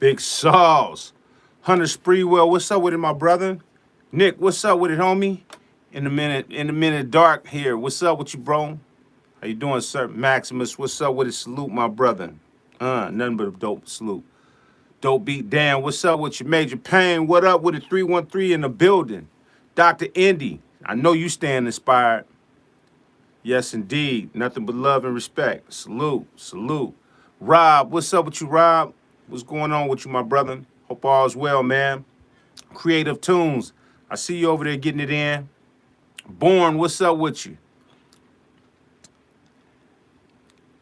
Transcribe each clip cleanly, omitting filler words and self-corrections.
Big Sauls. Hunter Spreewell, what's up with it, my brother? Nick, what's up with it, homie? In the minute dark here. What's up with you, bro? How you doing, sir? Maximus, what's up with it? Salute, my brother. Nothing but a dope salute. Dope beat Dan, what's up with you? Major Pain, what up with it? 313 in the building. Dr. Indy, I know you stand inspired. Yes, indeed. Nothing but love and respect. Salute, salute. Rob, what's up with you, Rob? What's going on with you, my brother? Hope all is well, man. Creative Tunes, I see you over there getting it in. Born, what's up with you?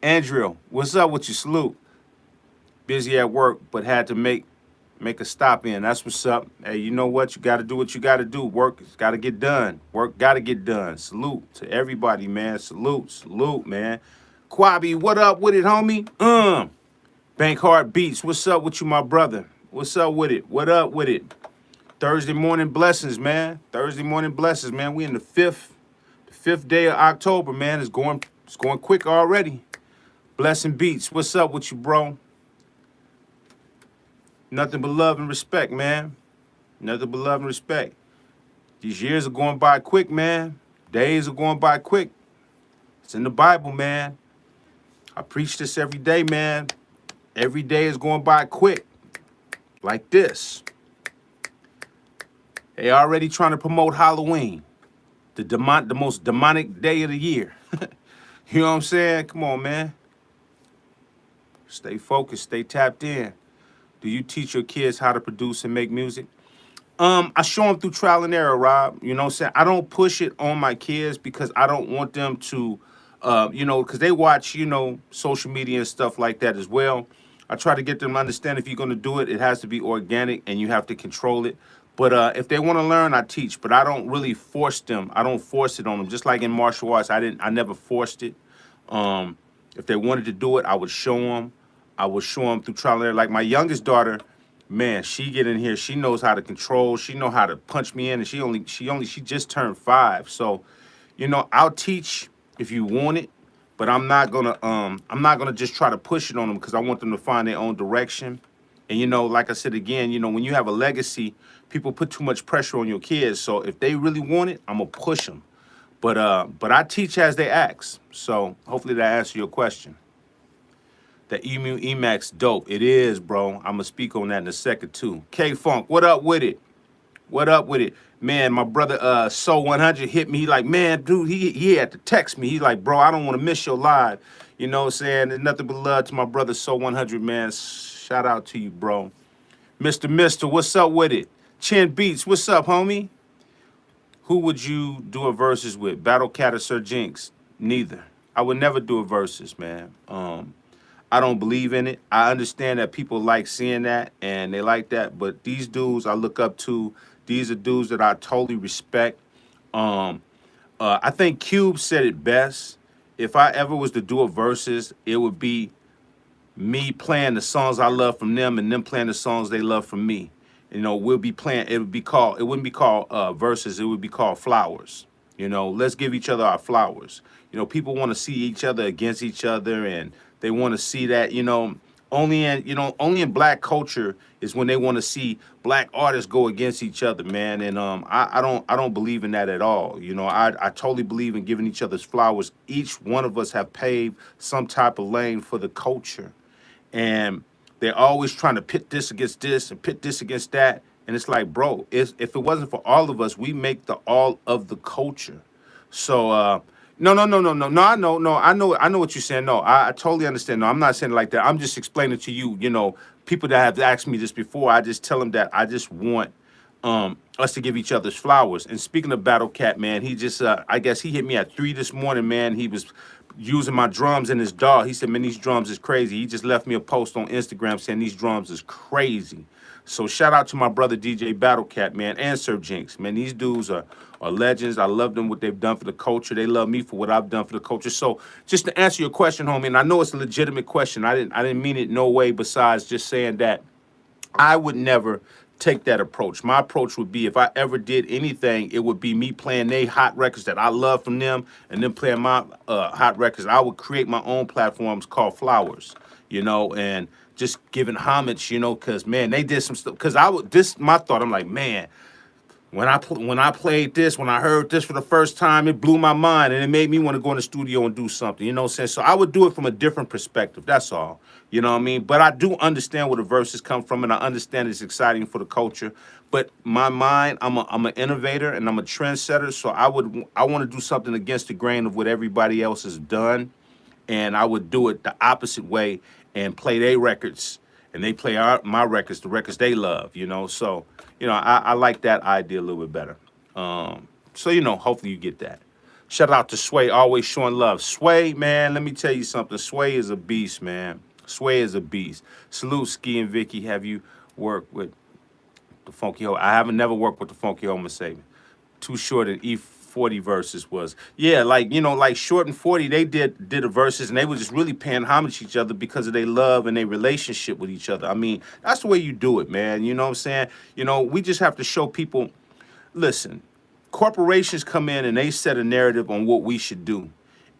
Andrew, what's up with you? Salute. Busy at work, but had to make a stop in. That's what's up. Hey, you know what? You got to do what you got to do. Work got to get done. Work got to get done. Salute to everybody, man. Salute, salute, man. Quabi, what up with it, homie? Bank Hard Beats, what's up with you, my brother? What's up with it? What up with it? Thursday morning blessings, man. Thursday morning blessings, man. We in the fifth day of October, man. It's going quick already. Blessing Beats, what's up with you, bro? Nothing but love and respect, man. Nothing but love and respect. These years are going by quick, man. Days are going by quick. It's in the Bible, man. I preach this every day, man. Every day is going by quick. Like this. They already trying to promote Halloween. The most demonic day of the year. You know what I'm saying? Come on, man. Stay focused. Stay tapped in. Do you teach your kids how to produce and make music? I show them through trial and error, Rob. You know what I'm saying? I don't push it on my kids because I don't want them to, because they watch, social media and stuff like that as well. I try to get them to understand if you're going to do it, it has to be organic and you have to control it. But if they want to learn, I teach. But I don't really force them. I don't force it on them. Just like in martial arts, I never forced it. If they wanted to do it, I would show them. I would show them through trial and error. Like my youngest daughter, man, she get in here. She knows how to control. She know how to punch me in, and she just turned 5. So, I'll teach if you want it, but I'm not gonna just try to push it on them because I want them to find their own direction. And like I said again, when you have a legacy, people put too much pressure on your kids. So if they really want it, I'm gonna push them. But I teach as they ask. So hopefully that answers your question. The Emu Emax dope. It is, bro. I'm gonna speak on that in a second too. K Funk, what up with it? What up with it? Man, my brother So 100 hit me. He like, man, dude, he had to text me. He's like, bro, I don't want to miss your live. You know what I'm saying? There's nothing but love to my brother So 100, man. Shout out to you, bro. Mister, what's up with it? Chin Beats, what's up, homie? Who would you do a versus with? Battle Cat or Sir Jinx? Neither. I would never do a versus, man. I don't believe in it. I understand that people like seeing that and they like that, but these dudes I look up to, these are dudes that I totally respect. I think Cube said it best. If I ever was to do a versus, it would be me playing the songs I love from them and them playing the songs they love from me. We'll be playing, it wouldn't be called versus, it would be called flowers. Let's give each other our flowers. People want to see each other against each other and they want to see that, only in black culture is when they want to see black artists go against each other, man. And I don't believe in that at all. I totally believe in giving each other's flowers. Each one of us have paved some type of lane for the culture. And they're always trying to pit this against this and pit this against that. And it's like, bro, if it wasn't for all of us, we make the all of the culture. So no. I know what you're saying. No, I totally understand. No, I'm not saying it like that. I'm just explaining to you, people that have asked me this before, I just tell them that I just want us to give each other's flowers. And speaking of Battle Cat, man, he just, I guess he hit me at 3 this morning, man. He was using my drums in his DAW. He said, man, these drums is crazy. He just left me a post on Instagram saying these drums is crazy. So shout out to my brother DJ Battle Cat, man, and Sir Jinx. Man, these dudes are legends. I love them, what they've done for the culture. They love me for what I've done for the culture. So just to answer your question, homie, and I know it's a legitimate question. I didn't mean it no way besides just saying that I would never take that approach. My approach would be, if I ever did anything, it would be me playing they hot records that I love from them, and then playing my hot records. I would create my own platforms called Flowers, and just giving homage, because man, they did some stuff. Because this my thought. I'm like, man, when I played this, when I heard this for the first time, it blew my mind, and it made me want to go in the studio and do something. You know what I'm saying? So I would do it from a different perspective. That's all. You know what I mean? But I do understand where the verses come from, and I understand it's exciting for the culture. But my mind, I'm an innovator and I'm a trendsetter. So I want to do something against the grain of what everybody else has done, and I would do it the opposite way and play their records, and they play my records, the records they love. So I like that idea a little bit better. So hopefully you get that. Shout out to Sway, always showing love. Sway, man, let me tell you something. Sway is a beast, man. Sway is a beast. Salute, Ski and Vicky. Have you worked with the Funky Home? I haven't never worked with the Funky Home Mercedes. Too Short and E40 verses was. Yeah, like Short and 40, they did a verses, and they were just really paying homage to each other because of their love and their relationship with each other. I mean, that's the way you do it, man. You know what I'm saying? We just have to show people, listen, corporations come in and they set a narrative on what we should do.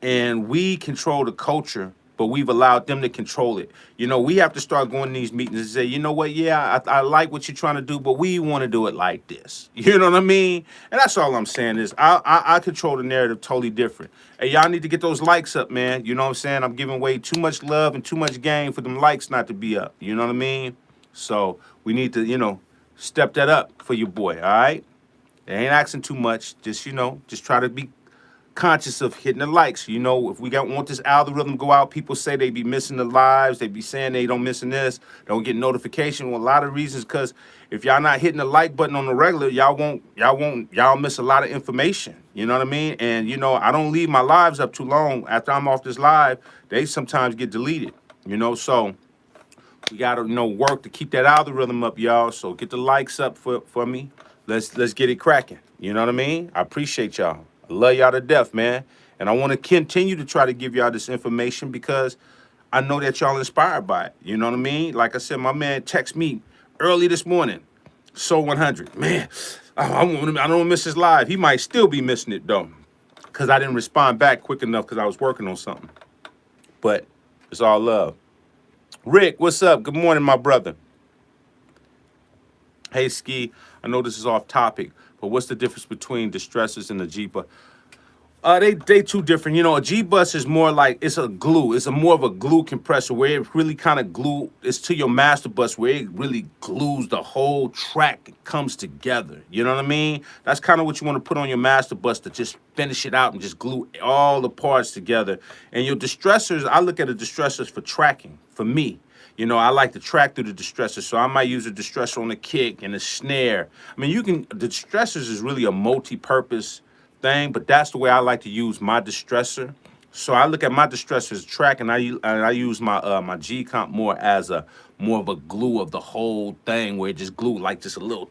And we control the culture, but we've allowed them to control it. We have to start going to these meetings and say, you know what, yeah, I like what you're trying to do, but we want to do it like this. You know what I mean? And that's all I'm saying is I control the narrative totally different. Hey, y'all need to get those likes up, man. You know what I'm saying? I'm giving away too much love and too much game for them likes not to be up. You know what I mean? So we need to, step that up for your boy, all right? They ain't asking too much. Just, just try to be conscious of hitting the likes. If we want this algorithm to go out, people say they be missing the lives, they be saying they don't missing this, don't get notification. Well, a lot of reasons, because if y'all not hitting the like button on the regular, y'all miss a lot of information. You know what I mean? And I don't leave my lives up too long. After I'm off this live, they sometimes get deleted. So we gotta work to keep that algorithm up, y'all. So get the likes up for me. Let's get it cracking. You know what I mean? I appreciate y'all. I love y'all to death, man. And I want to continue to try to give y'all this information because I know that y'all inspired by it. You know what I mean? Like I said, my man texted me early this morning. So 100. Man, I don't miss his live. He might still be missing it, though, because I didn't respond back quick enough because I was working on something. But it's all love. Rick, what's up? Good morning, my brother. Hey, Ski, I know this is off topic, but what's the difference between distressors and a G-Bus? They too different. A G-Bus is more like, it's a glue. It's more of a glue compressor where it really kind of it's to your master bus where it really glues the whole track. It comes together. You know what I mean? That's kind of what you want to put on your master bus to just finish it out and just glue all the parts together. And your distressors, I look at the distressors for tracking, for me. I like to track through the distressor, so I might use a distressor on the kick and a snare. I mean, the distressors is really a multi-purpose thing, but that's the way I like to use my distressor. So I look at my distressor as track, and I use my G-Comp more as more of a glue of the whole thing, where it just glue like just a little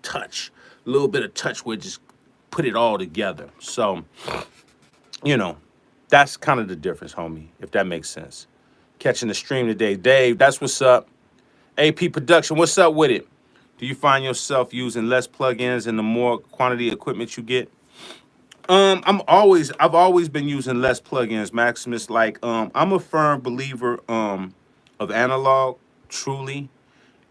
bit of touch where it just put it all together. So, that's kind of the difference, homie, if that makes sense. Catching the stream today. Dave, that's what's up. AP Production, what's up with it? Do you find yourself using less plugins and the more quantity of equipment you get? I've always been using less plugins, Maximus. Like, I'm a firm believer of analog, truly.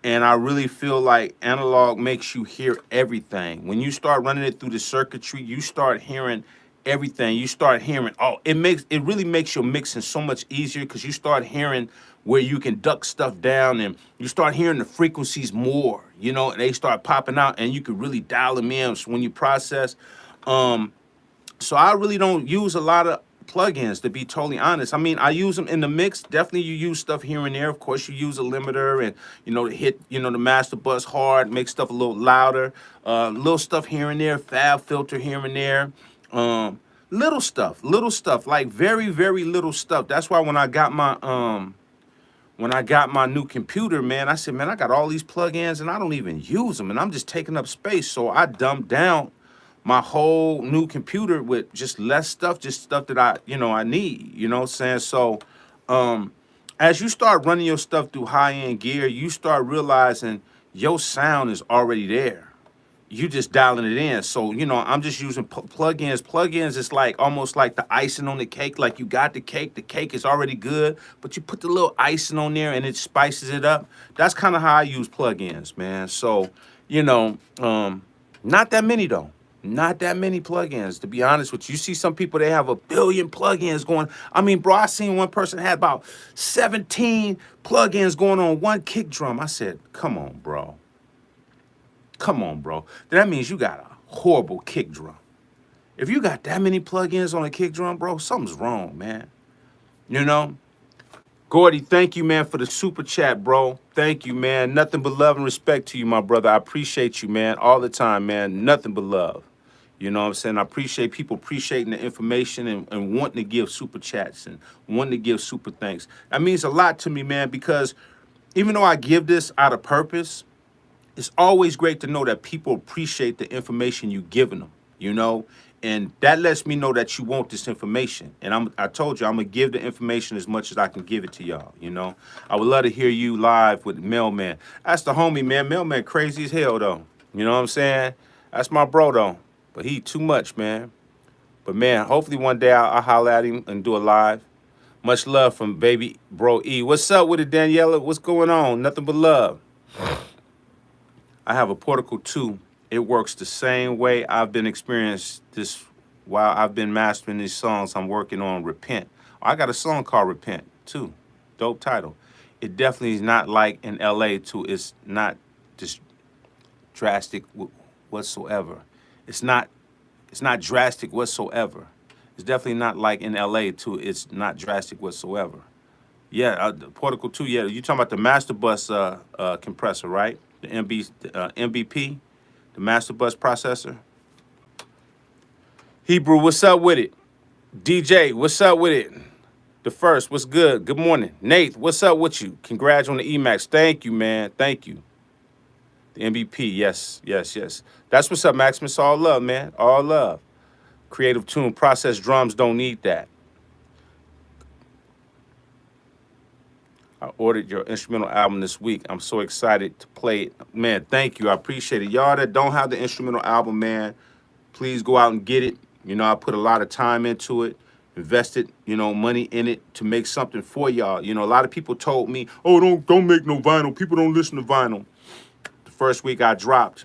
And I really feel like analog makes you hear everything. When you start running it through the circuitry, you start hearing everything. You start hearing, it really makes your mixing so much easier because you start hearing where you can duck stuff down, and you start hearing the frequencies more, and they start popping out, and you can really dial them in when you process. So I really don't use a lot of plugins, to be totally honest. I mean, I use them in the mix. Definitely you use stuff here and there. Of course, you use a limiter and, to hit, the master bus hard, make stuff a little louder. Little stuff here and there, fab filter here and there. Little stuff, like very, very little stuff. That's why when I got my new computer, man, I said, man, I got all these plugins and I don't even use them, and I'm just taking up space. So I dumped down my whole new computer with just less stuff, just stuff that I need, what I'm saying? So, as you start running your stuff through high-end gear, you start realizing your sound is already there. You just dialing it in. So, I'm just using plugins. Plugins is like almost like the icing on the cake. Like you got the cake is already good, but you put the little icing on there and it spices it up. That's kind of how I use plugins, man. So, not that many though. Not that many plugins, to be honest with you. You see some people, they have a billion plugins going. I mean, bro, I seen one person had about 17 plugins going on one kick drum. I said, come on, bro. Come on, bro. That means you got a horrible kick drum. If you got that many plugins on a kick drum, bro, something's wrong, man. You know? Gordy, thank you, man, for the super chat, bro. Thank you, man. Nothing but love and respect to you, my brother. I appreciate you, man, all the time, man. Nothing but love. You know what I'm saying? I appreciate people appreciating the information and wanting to give super chats and wanting to give super thanks. That means a lot to me, man, because even though I give this out of purpose, it's always great to know that people appreciate the information you've given them, and that lets me know that you want this information. And I told you, I'm gonna give the information as much as I can give it to y'all, I would love to hear you live with Mailman. That's the homie, man. Mailman crazy as hell, though. You know what I'm saying? That's my bro, though. But he too much, man. But, man, hopefully one day I'll holler at him and do a live. Much love from baby bro E. What's up with it, Daniela? What's going on? Nothing but love. I have a Portico 2. It works the same way I've been experiencing this while I've been mastering these songs I'm working on. Repent. I got a song called Repent, too. Dope title. It definitely is not like in LA, too. It's not just drastic whatsoever. It's not drastic whatsoever. It's definitely not like in LA, too. It's not drastic whatsoever. Yeah, the Portico 2, yeah. You talking about the Master Bus compressor, right? The MBP, the Master Bus processor. Hebrew, what's up with it? DJ, what's up with it? The First, what's good? Good morning. Nate, what's up with you? Congrats on the Emax. Thank you, man. Thank you. The MVP, yes. That's what's up, Maximus. All love, man. All love. Creative tune, processed drums don't need that. I ordered your instrumental album this week. I'm so excited to play it. Man, thank you. I appreciate it. Y'all that don't have the instrumental album, man, please go out and get it. I put a lot of time into it, invested, money in it to make something for y'all. A lot of people told me, oh, don't make no vinyl. People don't listen to vinyl. The first week I dropped,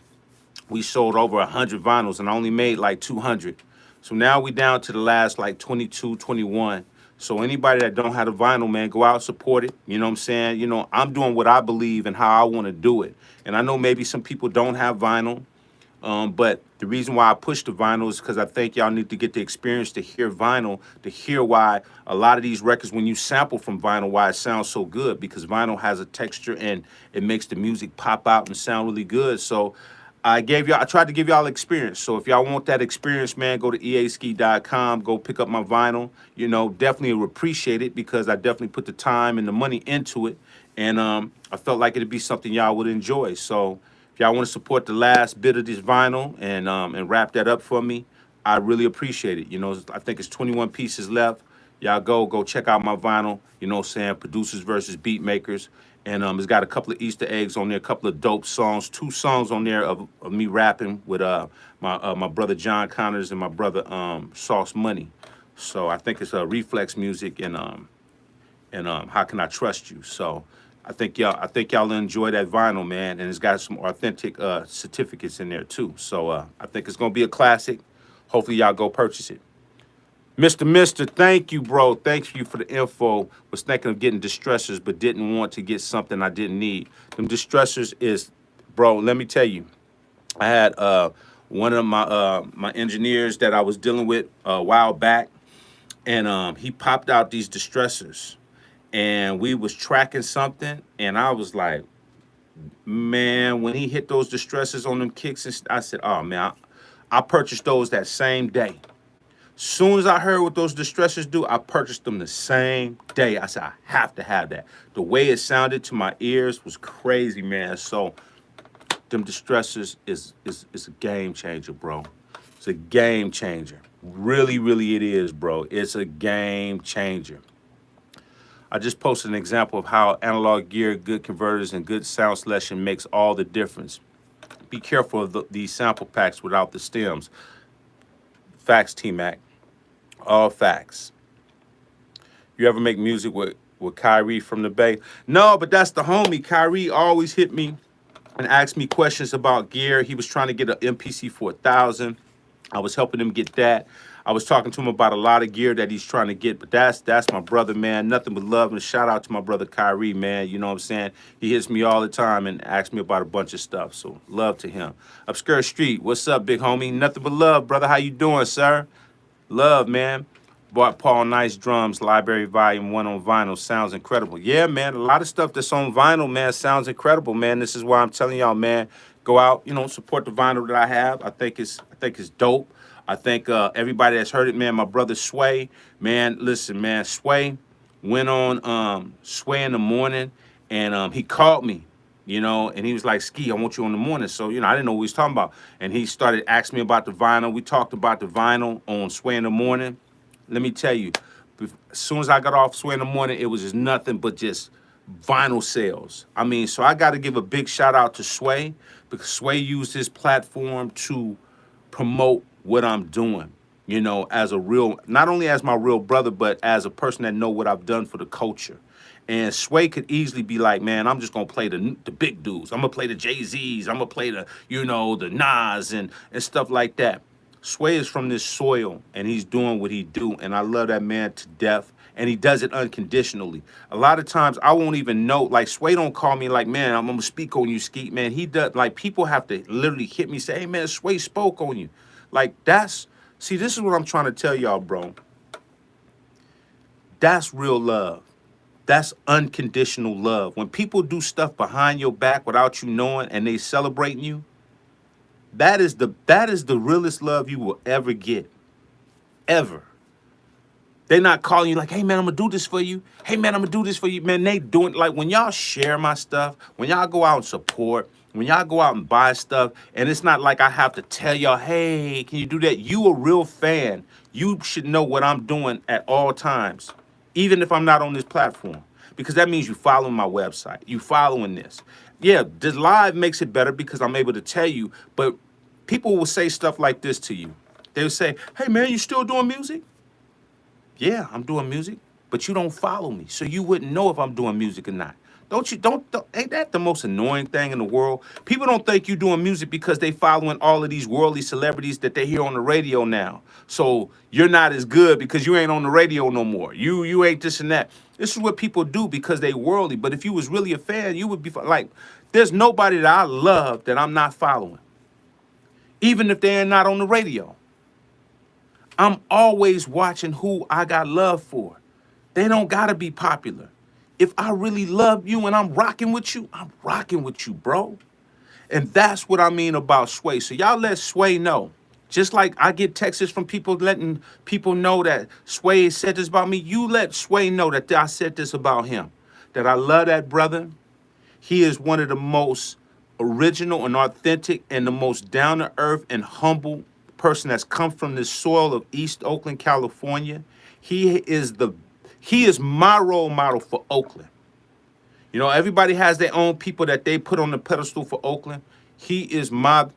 we sold over 100 vinyls, and I only made like 200. So now we down to the last like 22, 21. So anybody that don't have a vinyl, man, go out, support it. You know what I'm saying? I'm doing what I believe and how I want to do it. And I know maybe some people don't have vinyl, but the reason why I push the vinyl is because I think y'all need to get the experience to hear vinyl, to hear why a lot of these records, when you sample from vinyl, why it sounds so good, because vinyl has a texture and it makes the music pop out and sound really good. So I tried to give y'all experience. So if y'all want that experience, man, go to easki.com, go pick up my vinyl. Definitely appreciate it because I definitely put the time and the money into it. And I felt like it'd be something y'all would enjoy. So if y'all want to support the last bit of this vinyl and wrap that up for me, I really appreciate it. I think it's 21 pieces left. Y'all go check out my vinyl, Producers versus Beat Makers. And it's got a couple of Easter eggs on there, a couple of dope songs, 2 songs on there of me rapping with my brother John Connors and my brother Sauce Money. So I think it's Reflex Music and How Can I Trust You? So I think y'all enjoy that vinyl, man, and it's got some authentic certificates in there too. So I think it's gonna be a classic. Hopefully y'all go purchase it. Mr. Thank you, bro. Thank you for the info. Was thinking of getting distressors, but didn't want to get something I didn't need. Them distressors is, bro, let me tell you. I had one of my engineers that I was dealing with a while back, and he popped out these distressors. And we was tracking something, and I was like, man, when he hit those distressors on them kicks, I said, oh, man, I purchased those that same day. Soon as I heard what those distressors do, I purchased them the same day. I said, I have to have that. The way it sounded to my ears was crazy, man. So them distressors is a game changer, bro. It's a game changer. Really, really it is, bro. It's a game changer. I just posted an example of how analog gear, good converters, and good sound selection makes all the difference. Be careful of these sample packs without the stems. Facts, T-Mac. All facts. You ever make music with Kyrie from the Bay? No, but that's the homie. Kyrie always hit me and asked me questions about gear. He was trying to get an MPC 4000. I was helping him get that. I was talking to him about a lot of gear that he's trying to get, but that's my brother, man. Nothing but love, and a shout out to my brother Kyrie, man. You know what I'm saying? He hits me all the time and asks me about a bunch of stuff, so love to him. Obscure Street, what's up, big homie? Nothing but love, brother. How you doing, sir? Love, man. Bought Paul Nice Drums, Library Volume 1 on vinyl. Sounds incredible. Yeah, man, a lot of stuff that's on vinyl, man, sounds incredible, man. This is why I'm telling y'all, man, go out, you know, support the vinyl that I have. I think it's dope. I think everybody that's heard it, man, my brother Sway, man, listen, man, Sway went on Sway in the Morning, and he called me, you know, and he was like, Ski, I want you on the morning. So, you know, I didn't know what he was talking about. And he started asking me about the vinyl. We talked about the vinyl on Sway in the Morning. Let me tell you, as soon as I got off Sway in the Morning, it was just nothing but just vinyl sales. I mean, so I got to give a big shout out to Sway, because Sway used his platform to promote what I'm doing, you know, as a real, not only as my real brother, but as a person that know what I've done for the culture. And Sway could easily be like, man, I'm just going to play the big dudes. I'm going to play the Jay-Z's. I'm going to play the, you know, the Nas and stuff like that. Sway is from this soil, and he's doing what he do, and I love that man to death, and he does it unconditionally. A lot of times, I won't even know, like, Sway don't call me like, man, I'm going to speak on you, Skeet, man. He does, like, people have to literally hit me, say, hey, man, Sway spoke on you. Like, see, this is what I'm trying to tell y'all, bro. That's real love. That's unconditional love. When people do stuff behind your back without you knowing, and they celebrating you, that is the realest love you will ever get. Ever. They're not calling you like, hey, man, I'm going to do this for you. Hey, man, I'm going to do this for you. Man, they doing, like, when y'all share my stuff, when y'all go out and support, when y'all go out and buy stuff, and it's not like I have to tell y'all, hey, can you do that? You a real fan. You should know what I'm doing at all times, even if I'm not on this platform, because that means you following my website. You following this. Yeah, this live makes it better because I'm able to tell you, but people will say stuff like this to you. They'll say, hey, man, you still doing music? Yeah, I'm doing music, but you don't follow me, so you wouldn't know if I'm doing music or not. Ain't that the most annoying thing in the world? People don't think you doing music because they following all of these worldly celebrities that they hear on the radio now. So you're not as good because you ain't on the radio no more. You ain't this and that. This is what people do because they worldly. But if you was really a fan, you would be like, there's nobody that I love that I'm not following, even if they're not on the radio. I'm always watching who I got love for. They don't gotta be popular. If I really love you and I'm rocking with you, I'm rocking with you, bro. And that's what I mean about Sway. So y'all let Sway know. Just like I get texts from people letting people know that Sway said this about me, you let Sway know that I said this about him. That I love that brother. He is one of the most original and authentic and the most down-to-earth and humble person that's come from this soil of East Oakland, California. He is my role model for Oakland. You know, everybody has their own people that they put on the pedestal for Oakland. He is my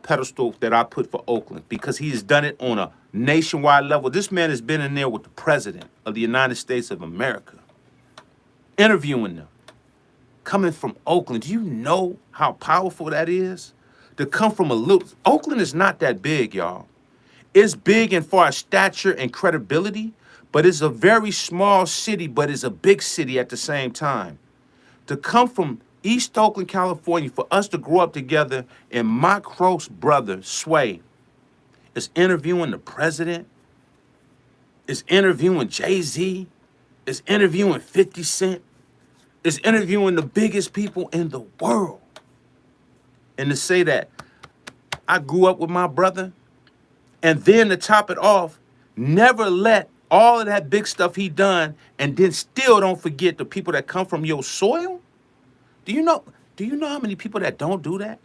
pedestal that I put for Oakland because he has done it on a nationwide level. This man has been in there with the president of the United States of America, interviewing them, coming from Oakland. Do you know how powerful that is? To come from a little, Oakland is not that big, y'all. It's big in far as stature and credibility, but it's a very small city, but it's a big city at the same time. To come from East Oakland, California, for us to grow up together, and my close brother, Sway, is interviewing the president, is interviewing Jay-Z, is interviewing 50 Cent, is interviewing the biggest people in the world. And to say that I grew up with my brother, and then to top it off, never let all of that big stuff he done, and then still don't forget the people that come from your soil? Do you know how many people that don't do that?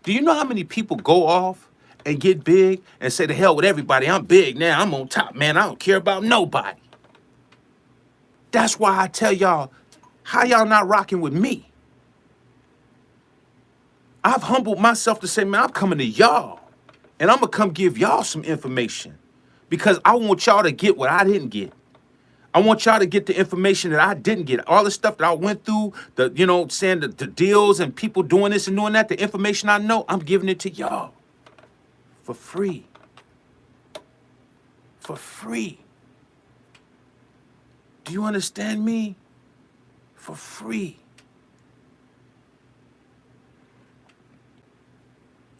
Do you know how many people go off and get big and say, to hell with everybody, I'm big now, I'm on top, man, I don't care about nobody? That's why I tell y'all, how y'all not rocking with me? I've humbled myself to say, man, I'm coming to y'all. And I'm going to come give y'all some information. Because I want y'all to get what I didn't get. I want y'all to get the information that I didn't get. All the stuff that I went through, saying the deals and people doing this and doing that, the information I know, I'm giving it to y'all. For free. For free. Do you understand me? For free.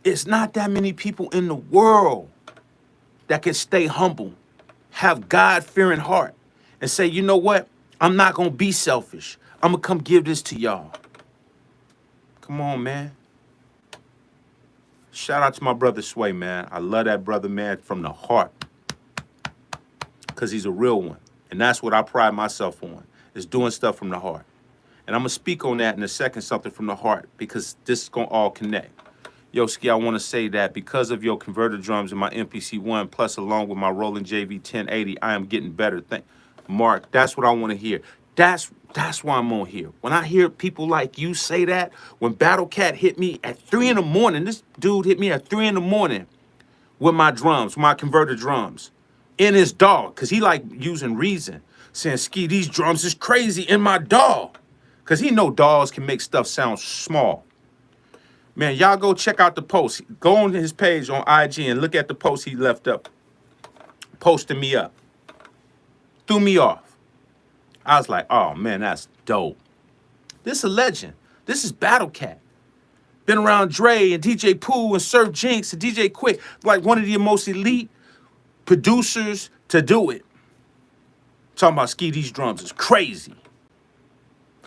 It's not that many people in the world that can stay humble, have God-fearing heart, and say, you know what? I'm not going to be selfish. I'm going to come give this to y'all. Come on, man. Shout out to my brother Sway, man. I love that brother, man, from the heart. Because he's a real one. And that's what I pride myself on, is doing stuff from the heart. And I'm going to speak on that in a second, something from the heart, because this is going to all connect. Yo, Ski, I want to say that because of your converter drums and my MPC-1, plus along with my Roland JV 1080, I am getting better. Mark, that's what I want to hear. That's why I'm on here. When I hear people like you say that, when Battle Cat hit me at 3 in the morning, this dude hit me at 3 in the morning with my drums, my converter drums, in his DAW, because he like using Reason, saying, Ski, these drums is crazy in my DAW. Because he know DAWs can make stuff sound small. Man, y'all go check out the post. Go on his page on IG and look at the post he left up. Posting me up. Threw me off. I was like, oh, man, that's dope. This is a legend. This is Battle Cat. Been around Dre and DJ Pooh and Surf Jinx and DJ Quick. Like one of the most elite producers to do it. Talking about Ski, these drums is crazy.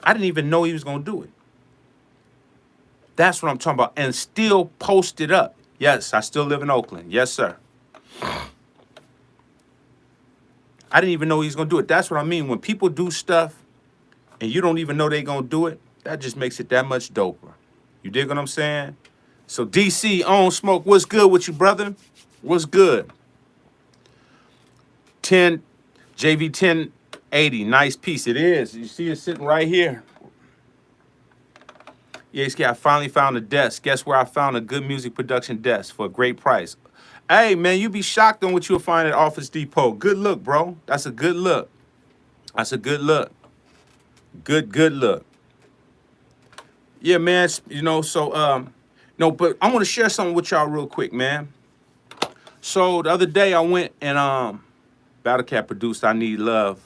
I didn't even know he was going to do it. That's what I'm talking about. And still posted up. Yes, I still live in Oakland. Yes, sir. I didn't even know he was going to do it. That's what I mean. When people do stuff and you don't even know they're going to do it, that just makes it that much doper. You dig what I'm saying? So DC, on Smoke, what's good with you, brother? What's good? 10, JV 1080, nice piece. It is. You see it sitting right here. Yeah, I finally found a desk. Guess where I found a good music production desk for a great price? Hey, man, you'd be shocked on what you'll find at Office Depot. Good look, bro. That's a good look. That's a good look. Good look. Yeah, man, no, but I want to share something with y'all real quick, man. So the other day I went and Battle Cat produced I Need Love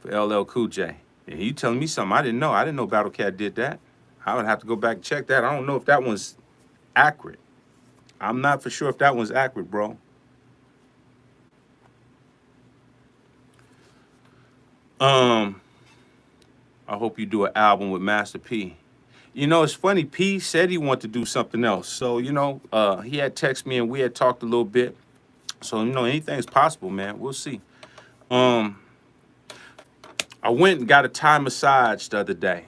for LL Cool J. And you telling me something I didn't know. I didn't know Battle Cat did that. I would have to go back and check that. I don't know if that one's accurate. I'm not for sure if that one's accurate, bro. I hope you do an album with Master P. You know, it's funny. P said he wanted to do something else. So, he had texted me and we had talked a little bit. So, anything's possible, man. We'll see. I went and got a Thai massage the other day.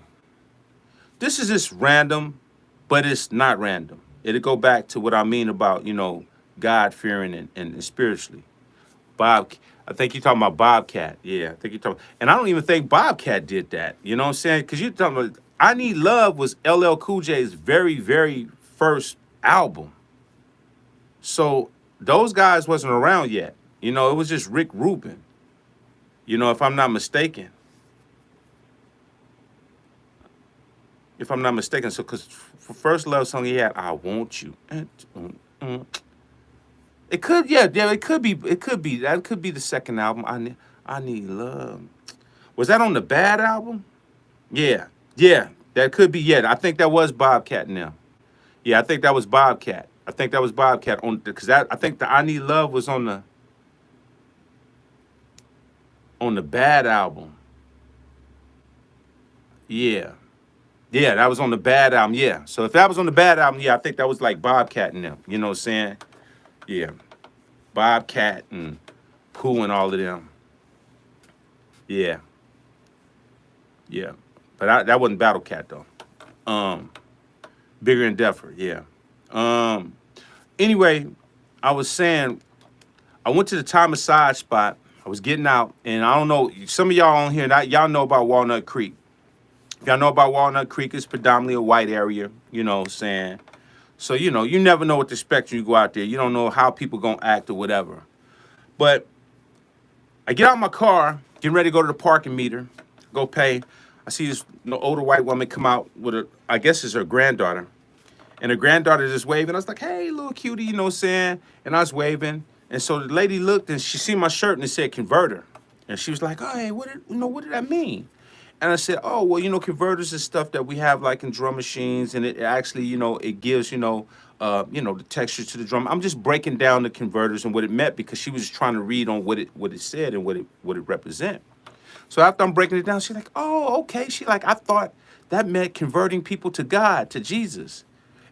This is just random, but it's not random. It'll go back to what I mean about, God-fearing and spiritually. I think you're talking about Bobcat. Yeah, I think you're talking. And I don't even think Bobcat did that. You know what I'm saying? Because you're talking about I Need Love was LL Cool J's very, very first album. So those guys wasn't around yet. It was just Rick Rubin. If I'm not mistaken. So, because for first love song he had, I Want You. It could, it could be. That could be the second album. I Need Love. Was that on the Bad album? Yeah, that could be. Yeah, I think that was Bobcat now. Yeah, I think that was Bobcat. On because I think the I Need Love was on the Bad album. Yeah, that was on the Bad album. Yeah, so if that was on the Bad album, yeah, I think that was like Bobcat and them. You know what I'm saying? Yeah, Bobcat and Pooh and all of them. Yeah, but that wasn't Battle Cat though. Bigger and Deffer. Yeah. Anyway, I was saying I went to the Thai massage spot I was getting out, and I don't know, some of y'all on here, that y'all know about Walnut Creek. If y'all know about Walnut Creek, it's predominantly a white area, you know what I'm saying? So, you know, you never know what to expect when you go out there. You don't know how people gonna act or whatever. But I get out my car, getting ready to go to the parking meter, go pay. I see this older white woman come out with I guess it's her granddaughter. And her granddaughter just waving. I was like, hey, little cutie, you know what I'm saying? And I was waving. And so the lady looked and she seen my shirt and it said converter. And she was like, oh, hey, what did that mean? And I said, oh, well, you know, converters is stuff that we have like in drum machines, and it actually, you know, it gives, the texture to the drum. I'm just breaking down the converters and what it meant because she was just trying to read on what it said and what it represent. So after I'm breaking it down, she's like, oh, okay. She like, I thought that meant converting people to God, to Jesus.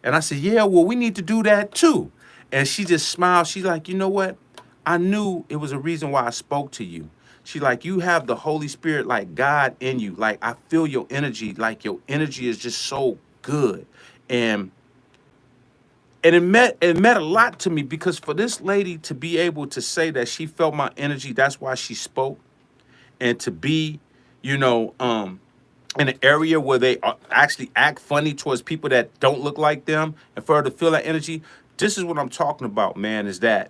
And I said, yeah, well, we need to do that too. And she just smiled. She's like, you know what? I knew it was a reason why I spoke to you. She like, you have the Holy Spirit, like God in you. Like, I feel your energy. Like, your energy is just so good. And it meant a lot to me because for this lady to be able to say that she felt my energy, that's why she spoke. And to be, you know, in an area where they actually act funny towards people that don't look like them, and for her to feel that energy, this is what I'm talking about, man, is that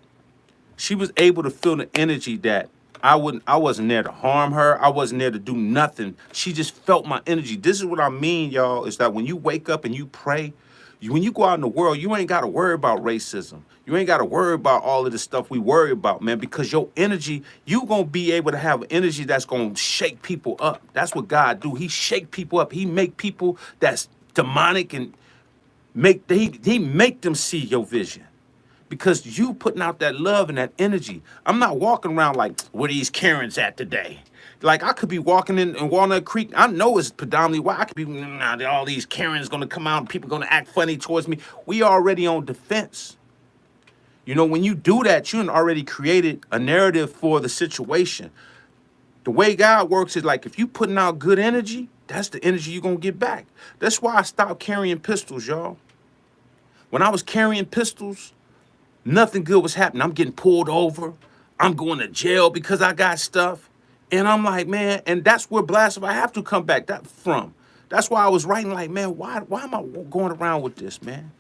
she was able to feel the energy that I wasn't there to harm her. I wasn't there to do nothing. She just felt my energy. This is what I mean, y'all, is that when you wake up and you pray, when you go out in the world, you ain't got to worry about racism. You ain't got to worry about all of the stuff we worry about, man, because your energy, you going to be able to have energy that's going to shake people up. That's what God do. He shake people up. He make people that's demonic and he make them see your vision. Because you putting out that love and that energy. I'm not walking around like, where these Karens at today? Like, I could be walking in Walnut Creek. I know it's predominantly why I could be, all these Karens going to come out and people going to act funny towards me. We already on defense. You know, when you do that, you already created a narrative for the situation. The way God works is like, if you putting out good energy, that's the energy you're going to get back. That's why I stopped carrying pistols, y'all. When I was carrying pistols, nothing good was happening. I'm getting pulled over. I'm going to jail because I got stuff. And I'm like, man, and that's where Blasphemy, I have to come back from. That's why I was writing like, man, why am I going around with this, man?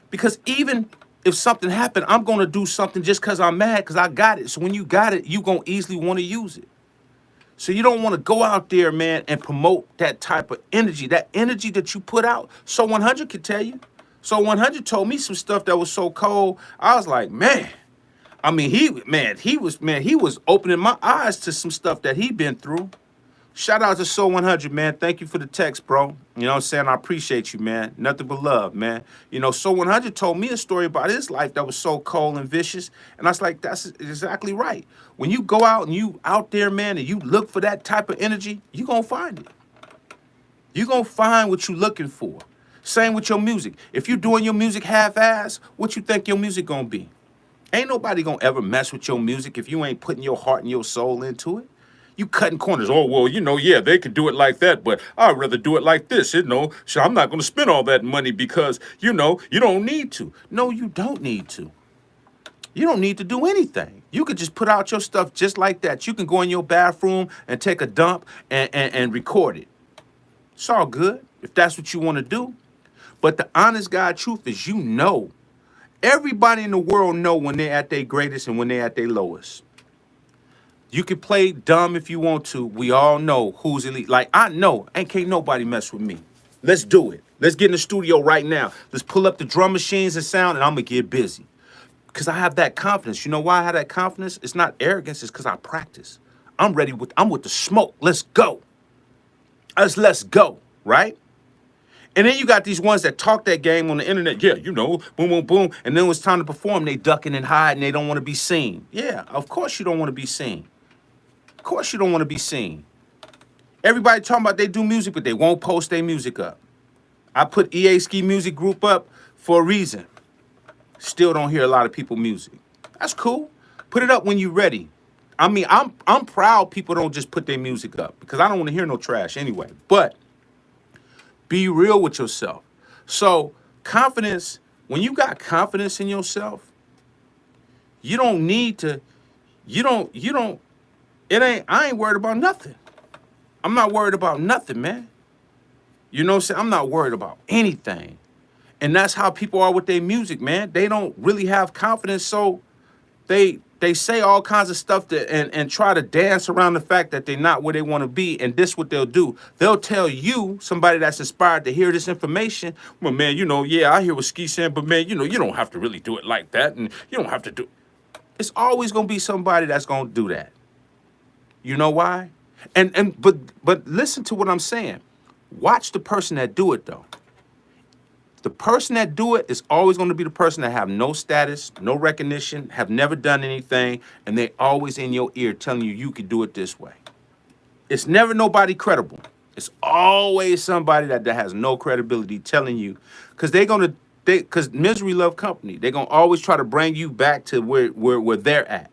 Because even if something happened, I'm going to do something just because I'm mad because I got it. So when you got it, you're going to easily want to use it. So you don't want to go out there, man, and promote that type of energy, that energy that you put out. So 100 can tell you. So 100 told me some stuff that was so cold. I was like, man. I mean, he was opening my eyes to some stuff that he been through. Shout out to Soul 100, man. Thank you for the text, bro. You know what I'm saying? I appreciate you, man. Nothing but love, man. You know, Soul 100 told me a story about his life that was so cold and vicious. And I was like, that's exactly right. When you go out and you out there, man, and you look for that type of energy, you're going to find it. You're going to find what you're looking for. Same with your music. If you're doing your music half-ass, what you think your music going to be? Ain't nobody gonna ever mess with your music if you ain't putting your heart and your soul into it. You cutting corners. Oh, well, yeah, they could do it like that, but I'd rather do it like this, So I'm not gonna spend all that money because, you don't need to. No, you don't need to. You don't need to do anything. You could just put out your stuff just like that. You can go in your bathroom and take a dump and record it. It's all good if that's what you want to do. But the honest God truth is, everybody in the world know when they're at their greatest and when they're at their lowest. You can play dumb if you want to. We all know who's elite. Like, I know, can't nobody mess with me. Let's do it. Let's get in the studio right now. Let's pull up the drum machines and sound, and I'm going to get busy. Because I have that confidence. You know why I have that confidence? It's not arrogance. It's because I practice. I'm with the smoke. Let's go. Let's go, right? And then you got these ones that talk that game on the internet. Yeah, boom, boom, boom. And then when it's time to perform, they ducking and hiding. They don't want to be seen. Yeah, of course you don't want to be seen. Of course you don't want to be seen. Everybody talking about they do music, but they won't post their music up. I put EA Ski Music Group up for a reason. Still don't hear a lot of people music. That's cool. Put it up when you're ready. I mean, I'm proud people don't just put their music up because I don't want to hear no trash anyway. But be real with yourself. So confidence, when you got confidence in yourself, you don't need to you don't, I ain't worried about nothing. I'm not worried about nothing, man. You know what I'm saying? I'm not worried about anything. And that's how people are with their music, man. They don't really have confidence, so they say all kinds of stuff that and try to dance around the fact that they're not where they want to be. And this what they'll do. They'll tell you, somebody that's inspired to hear this information, well, man, yeah, I hear what Ski saying, but man, you don't have to really do it like that, and you don't have to do. It's always gonna be somebody that's gonna do that. You know why? But listen to what I'm saying. Watch the person that do it though. The person that do it is always going to be the person that have no status, no recognition, have never done anything, and they always in your ear telling you you could do it this way. It's never nobody credible. It's always somebody that has no credibility telling you, because because misery love company. They're gonna always try to bring you back to where they're at.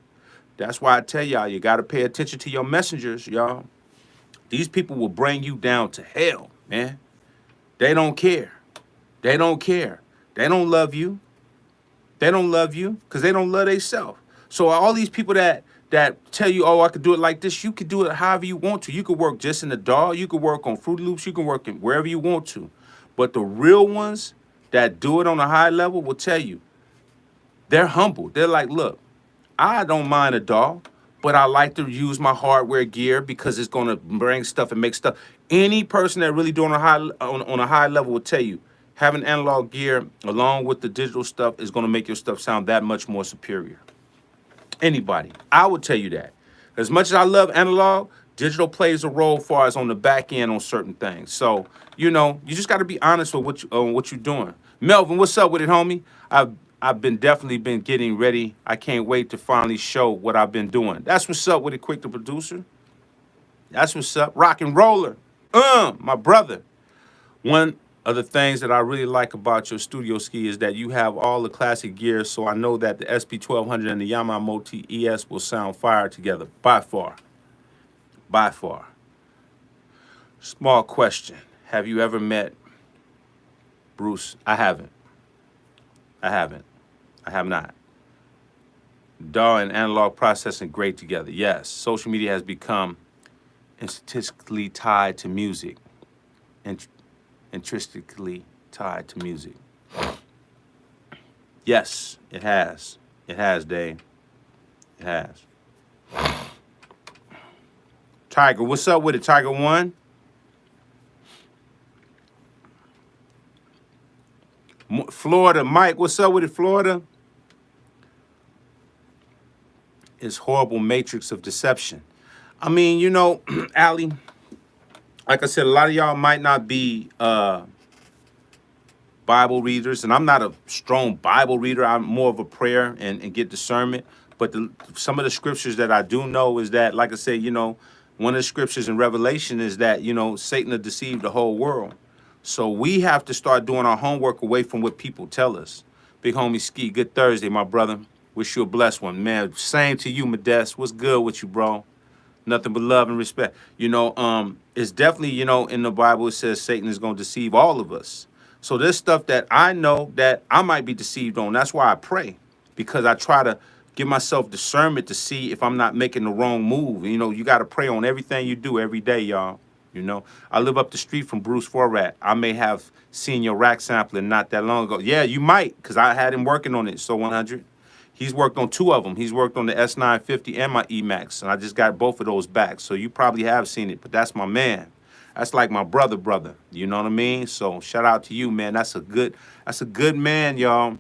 That's why I tell y'all, you gotta pay attention to your messengers, y'all. These people will bring you down to hell, man. They don't care. They don't care. They don't love you. They don't love you because they don't love themselves. So all these people that tell you, oh, I could do it like this, you could do it however you want to. You could work just in the DAW. You could work on Fruit Loops. You can work in wherever you want to. But the real ones that do it on a high level will tell you, they're humble. They're like, look, I don't mind a DAW, but I like to use my hardware gear because it's going to bring stuff and make stuff. Any person that really doing on a high level will tell you, having analog gear along with the digital stuff is going to make your stuff sound that much more superior. Anybody, I would tell you that. As much as I love analog, digital plays a role far as on the back end on certain things. So, you just got to be honest with what you're doing. Melvin, what's up with it, homie? I've definitely been getting ready. I can't wait to finally show what I've been doing. That's what's up with it, Quick the Producer. That's what's up. Rock and Roller. My brother. One of the things that I really like about your studio, Ski, is that you have all the classic gear, so I know that the SP1200 and the Yamaha Multi ES will sound fire together, by far. By far. Small question. Have you ever met Bruce? I haven't. I have not. DAW and analog processing great together. Yes, social media has become intrinsically tied to music. Intrinsically tied to music. Yes, it has. It has, Dave. It has. Tiger, what's up with it, Tiger One? Florida, Mike, what's up with it, Florida? It's horrible matrix of deception. I mean, Allie, like I said, a lot of y'all might not be Bible readers, and I'm not a strong Bible reader. I'm more of a prayer and get discernment. But some of the scriptures that I do know is that, like I said, one of the scriptures in Revelation is that, Satan has deceived the whole world. So we have to start doing our homework away from what people tell us. Big homie Ski, good Thursday, my brother. Wish you a blessed one, man. Same to you, Modest. What's good with you, bro? Nothing but love and respect. It's definitely, in the Bible, it says Satan is going to deceive all of us. So there's stuff that I know that I might be deceived on. That's why I pray, because I try to give myself discernment to see if I'm not making the wrong move. You got to pray on everything you do every day, y'all. I live up the street from Bruce Forrat. I may have seen your rack sampling not that long ago. Yeah, you might, because I had him working on it. So 100. He's worked on two of them. He's worked on the S950 and my Emax, and I just got both of those back. So you probably have seen it, but that's my man. That's like my brother. You know what I mean? So shout out to you, man. That's a good man, y'all.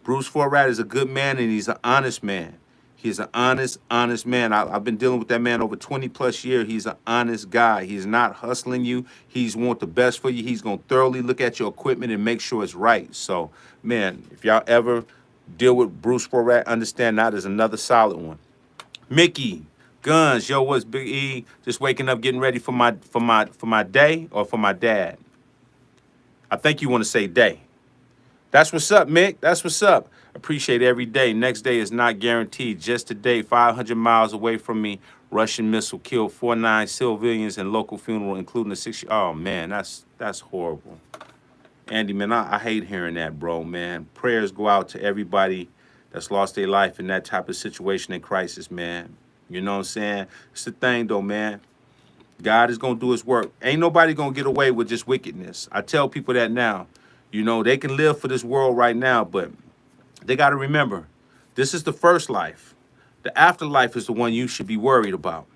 Bruce Forrat is a good man, and he's an honest man. He's an honest man. I've been dealing with that man over 20 plus years. He's an honest guy. He's not hustling you. He's want the best for you. He's going to thoroughly look at your equipment and make sure it's right. So, man, if y'all ever deal with Bruce Forrat, understand that is another solid one. Mickey, Guns, yo, what's Big E? Just waking up, getting ready for my day or for my dad. I think you want to say day. That's what's up, Mick. That's what's up. Appreciate every day. Next day is not guaranteed. Just today, 500 miles away from me, Russian missile killed 49 civilians in local funeral, including a 6. Oh man, that's horrible. Andy, man, I hate hearing that, bro, man. Prayers go out to everybody that's lost their life in that type of situation and crisis, man. You know what I'm saying? It's the thing, though, man. God is going to do his work. Ain't nobody going to get away with just wickedness. I tell people that now. You know, they can live for this world right now, but they got to remember, this is the first life. The afterlife is the one you should be worried about.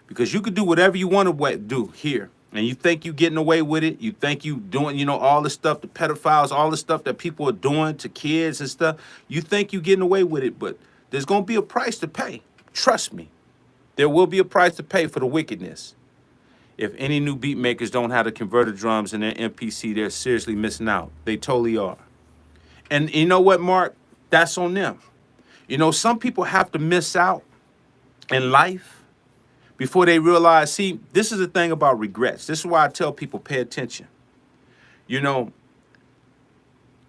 Because you could do whatever you want to do here. And you think you getting away with it. You think you doing, all the stuff, the pedophiles, all the stuff that people are doing to kids and stuff. You think you getting away with it, but there's going to be a price to pay. Trust me. There will be a price to pay for the wickedness. If any new beat makers don't have the converter drums in their MPC, they're seriously missing out. They totally are. And you know what, Mark? That's on them. Some people have to miss out in life before they realize, see, this is the thing about regrets. This is why I tell people pay attention.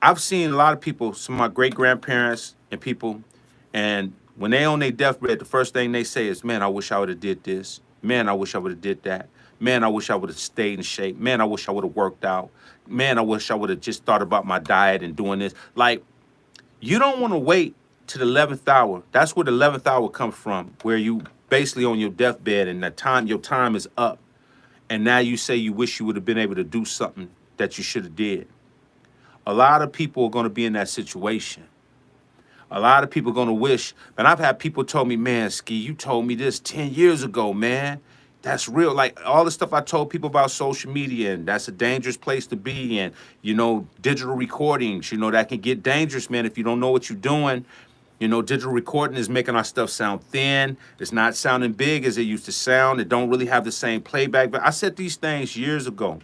I've seen a lot of people, some of my great-grandparents and people, and when they on their deathbed, the first thing they say is, man, I wish I would have did this. Man, I wish I would have did that. Man, I wish I would have stayed in shape. Man, I wish I would have worked out. Man, I wish I would have just thought about my diet and doing this. Like, you don't want to wait to the 11th hour. That's where the 11th hour comes from, where you basically on your deathbed and your time is up. And now you say you wish you would have been able to do something that you should have did. A lot of people are going to be in that situation. A lot of people are going to wish, and I've had people told me, man, Ski, you told me this 10 years ago, man. That's real. Like all the stuff I told people about social media, and that's a dangerous place to be. And, digital recordings, that can get dangerous, man, if you don't know what you're doing. Digital recording is making our stuff sound thin. It's not sounding big as it used to sound. It don't really have the same playback. But I said these things years ago.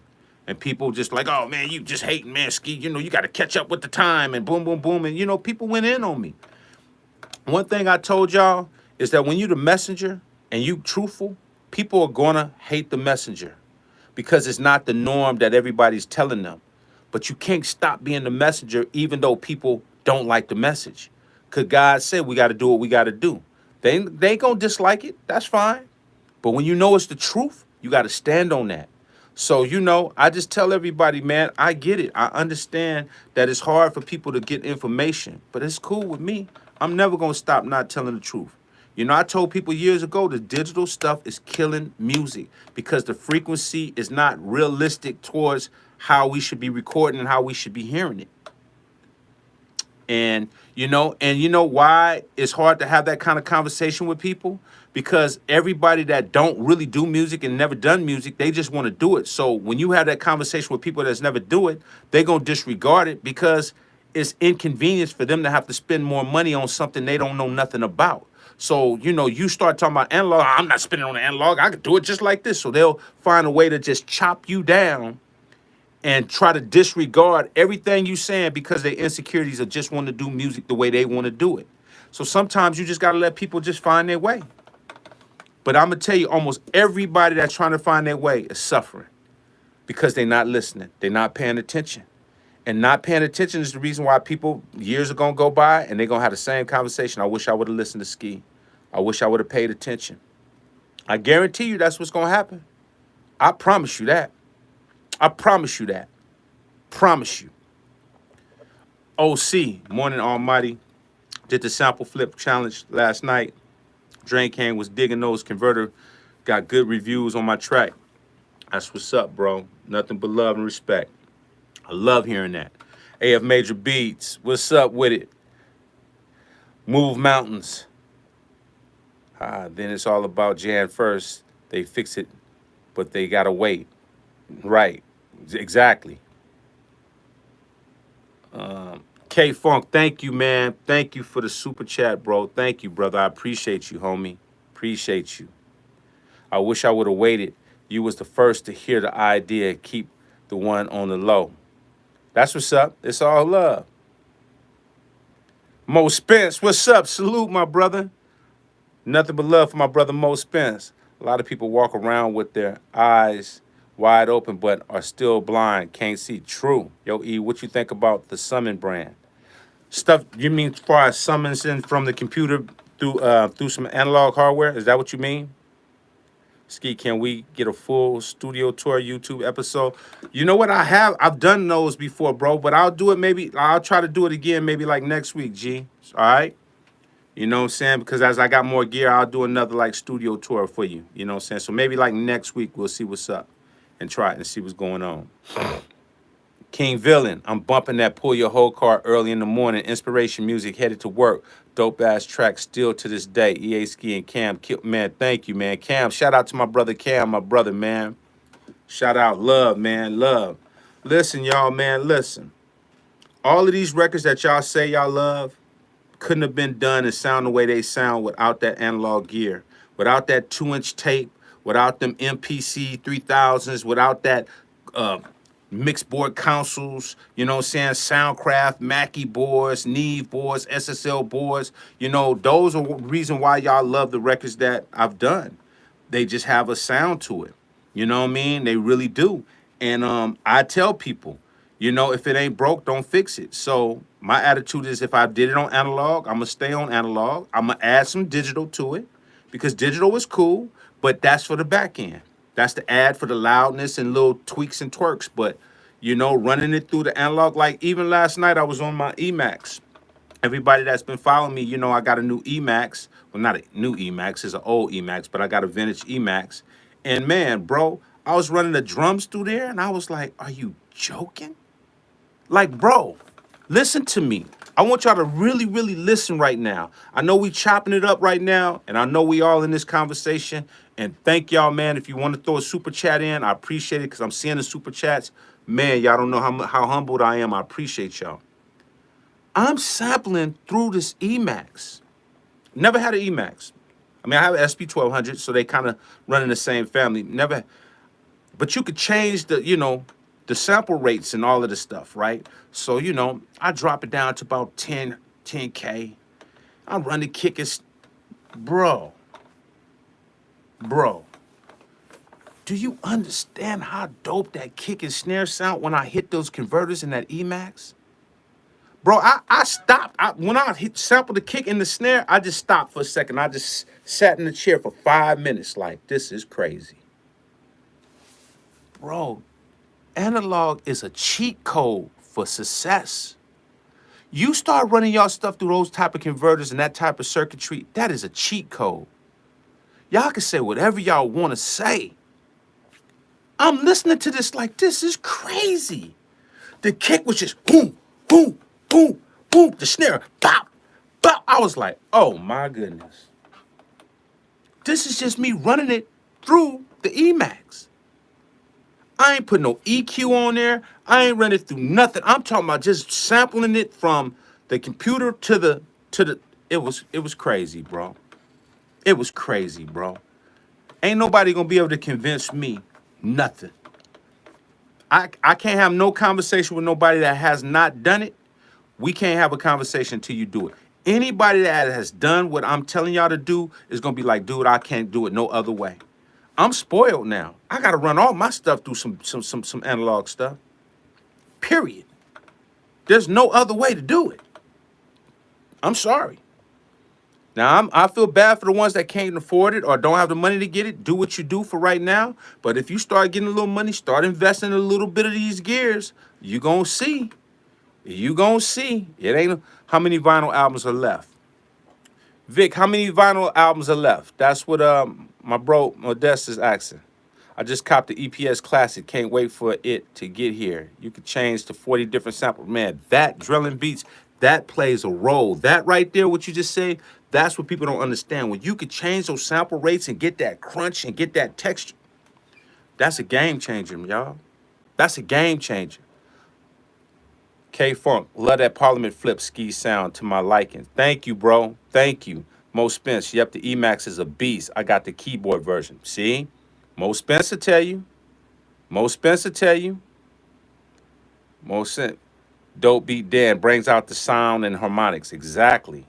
And people just like, oh, man, you just hating, man, Ski. You got to catch up with the time and boom, boom, boom. And, people went in on me. One thing I told y'all is that when you the messenger and you truthful, people are going to hate the messenger because it's not the norm that everybody's telling them. But you can't stop being the messenger even though people don't like the message. Because God said we got to do what we got to do. They ain't going to dislike it. That's fine. But when you know it's the truth, you got to stand on that. So, I just tell everybody, man, I get it. I understand that it's hard for people to get information, but it's cool with me. I'm never going to stop not telling the truth. I told people years ago the digital stuff is killing music because the frequency is not realistic towards how we should be recording and how we should be hearing it. And you know why it's hard to have that kind of conversation with people? Because everybody that don't really do music and never done music, they just want to do it. So when you have that conversation with people that's never do it, they're going to disregard it because it's inconvenience for them to have to spend more money on something they don't know nothing about. So, you start talking about analog, I'm not spending on the analog, I could do it just like this. So they'll find a way to just chop you down and try to disregard everything you saying because their insecurities are just want to do music the way they want to do it. So sometimes you just got to let people just find their way. But I'm going to tell you, almost everybody that's trying to find their way is suffering because they're not listening. They're not paying attention. And not paying attention is the reason why people, years are going to go by and they're going to have the same conversation. I wish I would have listened to Ski. I wish I would have paid attention. I guarantee you that's what's going to happen. I promise you that. I promise you that. Promise you. OC, Morning Almighty, did the sample flip challenge last night. Drain Cane was digging those. Converter got good reviews on my track. That's what's up, bro. Nothing but love and respect. I love hearing that. AF Major Beats, what's up with it? Move Mountains. Then it's all about Jan first. They fix it, but they gotta wait. Right, exactly. K-Funk, thank you, man. Thank you for the super chat, bro. Thank you, brother. I appreciate you, homie. Appreciate you. I wish I would have waited. You was the first to hear the idea. Keep the one on the low. That's what's up. It's all love. Mo Spence, what's up? Salute, my brother. Nothing but love for my brother Mo Spence. A lot of people walk around with their eyes wide open but are still blind, can't see. True. Yo, E, what you think about the Summon brand? Stuff, you mean as far as summons in from the computer through some analog hardware? Is that what you mean? Ski, can we get a full studio tour YouTube episode? You know what? I've done those before, bro, but I'll do it maybe. I'll try to do it again maybe like next week, G. All right? You know what I'm saying? Because as I got more gear, I'll do another like studio tour for you. You know what I'm saying? So maybe like next week we'll see what's up and try it and see what's going on. King Villain, I'm bumping that Pull Your Whole Car early in the morning. Inspiration music headed to work. Dope ass track still to this day. EA Ski and Cam, man, thank you, man. Cam, shout out to my brother Cam, my brother, man. Shout out, love, man, love. Listen, y'all, man, listen. All of these records that y'all say y'all love couldn't have been done and sound the way they sound without that analog gear, without that 2-inch tape, without them MPC 3000s, without that mixed board consoles, you know what I'm saying? Soundcraft, Mackie boards, Neve boards, SSL boards. You know, those are the reason why y'all love the records that I've done. They just have a sound to it. You know what I mean? They really do. And I tell people, you know, if it ain't broke, don't fix it. So my attitude is if I did it on analog, I'm gonna stay on analog. I'm gonna add some digital to it because digital is cool, but that's for the back end. That's the ad for the loudness and little tweaks and twerks. But you know, running it through the analog, like even last night I was on my Emax. Everybody that's been following me, you know, I got a new Emax. Well, not a new Emax, it's an old Emax, but I got a vintage Emax. And man, bro, I was running the drums through there and I was like, are you joking? Like, bro, listen to me. I want y'all to really, really listen right now. I know we chopping it up right now, and I know we all in this conversation. And thank y'all, man. If you want to throw a super chat in, I appreciate it because I'm seeing the super chats. Man, y'all don't know how humbled I am. I appreciate y'all. I'm sampling through this Emax. Never had an Emax. I mean, I have an SP1200, so they kind of run in the same family. Never, but you could change the, you know, the sample rates and all of the stuff, right? So, you know, I drop it down to about 10K. I run the kick is, bro, do you understand how dope that kick and snare sound when I hit those converters in that Emax? Bro, I stopped. When I sampled the kick and the snare, I just stopped for a second. I just sat in the chair for 5 minutes like, this is crazy. Bro, analog is a cheat code for success. You start running y'all stuff through those type of converters and that type of circuitry, that is a cheat code. Y'all can say whatever y'all want to say. I'm listening to this like, this is crazy. The kick was just boom, boom, boom, boom. The snare, pop, pop. I was like, oh my goodness. This is just me running it through the Emax. I ain't put no EQ on there. I ain't running through nothing. I'm talking about just sampling it from the computer to the it was crazy, bro. It was crazy, bro. Ain't nobody gonna be able to convince me nothing. I can't have no conversation with nobody that has not done it. We can't have a conversation until you do it. Anybody that has done what I'm telling y'all to do is gonna be like, dude, I can't do it no other way. I'm spoiled now. I gotta run all my stuff through some analog stuff. Period. There's no other way to do it. I'm sorry. Now I feel bad for the ones that can't afford it or don't have the money to get it. Do what you do for right now. But if you start getting a little money, start investing in a little bit of these gears, you gonna see. You gonna see. It ain't how many vinyl albums are left. Vic, how many vinyl albums are left? That's what my bro Modest is asking. I just copped the EPS Classic. Can't wait for it to get here. You could change to 40 different samples. Man, that drilling beats, that plays a role. That right there, what you just said, that's what people don't understand. When you could change those sample rates and get that crunch and get that texture, that's a game changer, y'all. That's a game changer. K-Funk, love that Parliament Flip ski sound to my liking. Thank you, bro. Thank you. Mo Spence, yep, the Emax is a beast. I got the keyboard version. See? Mo Spencer tell you. Mo Spencer tell you. Mo Sent. Dope Beat Dan brings out the sound and harmonics. Exactly.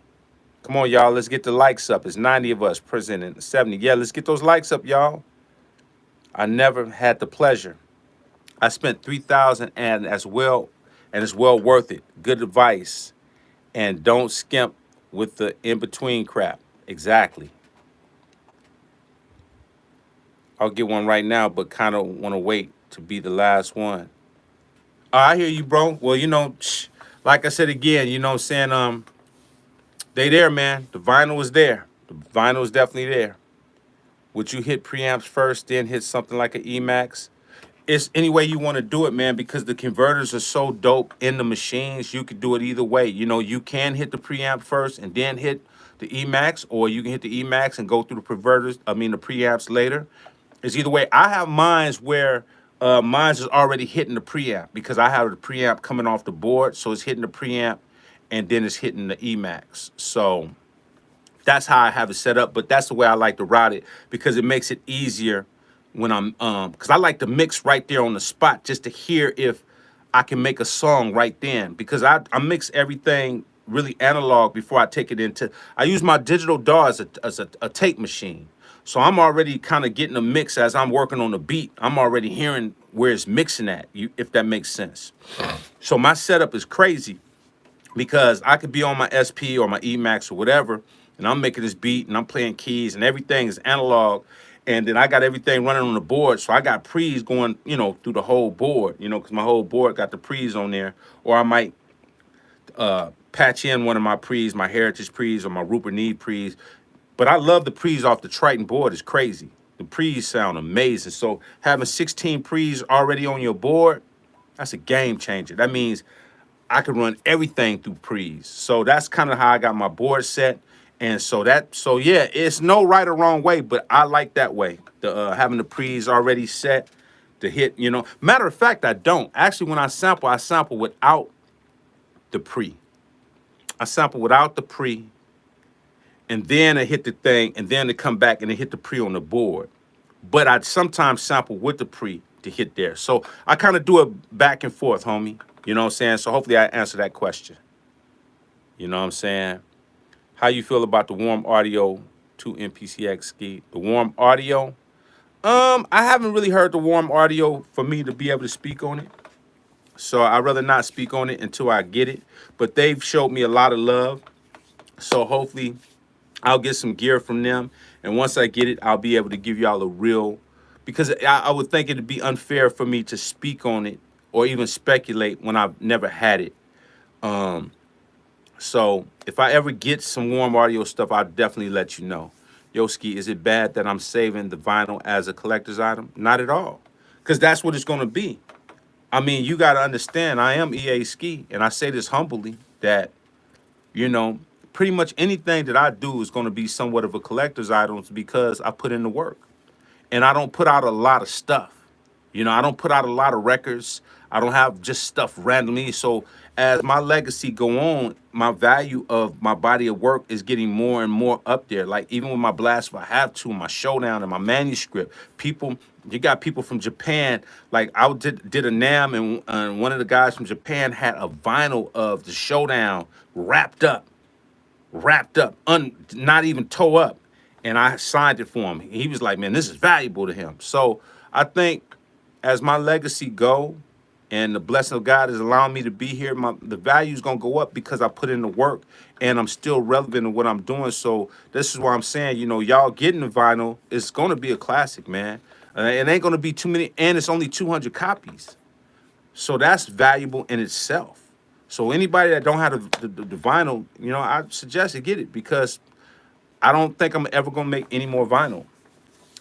Come on, y'all. Let's get the likes up. It's 90 of us presenting 70. Yeah, let's get those likes up, y'all. I never had the pleasure. I spent 3,000 and as well, and it's well worth it. Good advice. And don't skimp with the in-between crap. Exactly. I'll get one right now, but kind of want to wait to be the last one. I hear you, bro. Well, you know, like I said again, you know what I'm saying? They there, man. The vinyl is there. The vinyl is definitely there. Would you hit preamps first, then hit something like an Emax? It's any way you want to do it, man, because the converters are so dope in the machines. You could do it either way. You know, you can hit the preamp first and then hit the Emax, or you can hit the Emax and go through the converters, the preamps later. It's either way. I have mines where mine's is already hitting the preamp because I have the preamp coming off the board, so it's hitting the preamp and then it's hitting the Emax. So that's how I have it set up, but that's the way I like to route it because it makes it easier when I'm because I like to mix right there on the spot just to hear if I can make a song right then because I mix everything really analog before I take it into. I use my digital DAW as a tape machine, so I'm already kind of getting a mix as I'm working on the beat. I'm already hearing where it's mixing at, if that makes sense. So my setup is crazy because I could be on my SP or my Emax or whatever, and I'm making this beat and I'm playing keys and everything is analog, and then I got everything running on the board. So I got pre's going, through the whole board, because my whole board got the pre's on there, or I might patch in one of my pre's, my Heritage pre's or my Rupert Neve pre's. But I love the pre's off the Triton board. It's crazy. The pre's sound amazing. So having 16 pre's already on your board, that's a game changer. That means I can run everything through pre's. So that's kind of how I got my board set. And so yeah, it's no right or wrong way, but I like that way. The having the pre's already set to hit. Matter of fact, I don't. Actually, when I sample without the pre. I sample without the pre, and then I hit the thing, and then to come back and then hit the pre on the board. But I sometimes sample with the pre to hit there. So I kind of do it back and forth, homie. You know what I'm saying? So hopefully I answer that question. You know what I'm saying? How you feel about the Warm Audio 2 MPCX ski? The Warm Audio? I haven't really heard the Warm Audio for me to be able to speak on it. So I'd rather not speak on it until I get it. But they've showed me a lot of love. So hopefully I'll get some gear from them. And once I get it, I'll be able to give y'all a real, because I would think it'd be unfair for me to speak on it or even speculate when I've never had it. So if I ever get some Warm Audio stuff, I'll definitely let you know. Yoski, is it bad that I'm saving the vinyl as a collector's item? Not at all. Because that's what it's going to be. I mean, you got to understand, I am EA Ski, and I say this humbly, that, pretty much anything that I do is going to be somewhat of a collector's item because I put in the work. And I don't put out a lot of stuff. I don't put out a lot of records. I don't have just stuff randomly. So as my legacy go on, my value of my body of work is getting more and more up there. Like even with my blast, if I have to, my showdown and my manuscript, you got people from Japan. Like I did a NAM, and one of the guys from Japan had a vinyl of the showdown wrapped up, not even toe up. And I signed it for him. He was like, man, this is valuable to him. So I think as my legacy go and the blessing of God is allowing me to be here, the value is going to go up because I put in the work and I'm still relevant in what I'm doing. So this is why I'm saying, y'all getting the vinyl, it's going to be a classic, man. It ain't going to be too many, and it's only 200 copies. So that's valuable in itself. So anybody that don't have the vinyl, I suggest you get it because I don't think I'm ever going to make any more vinyl.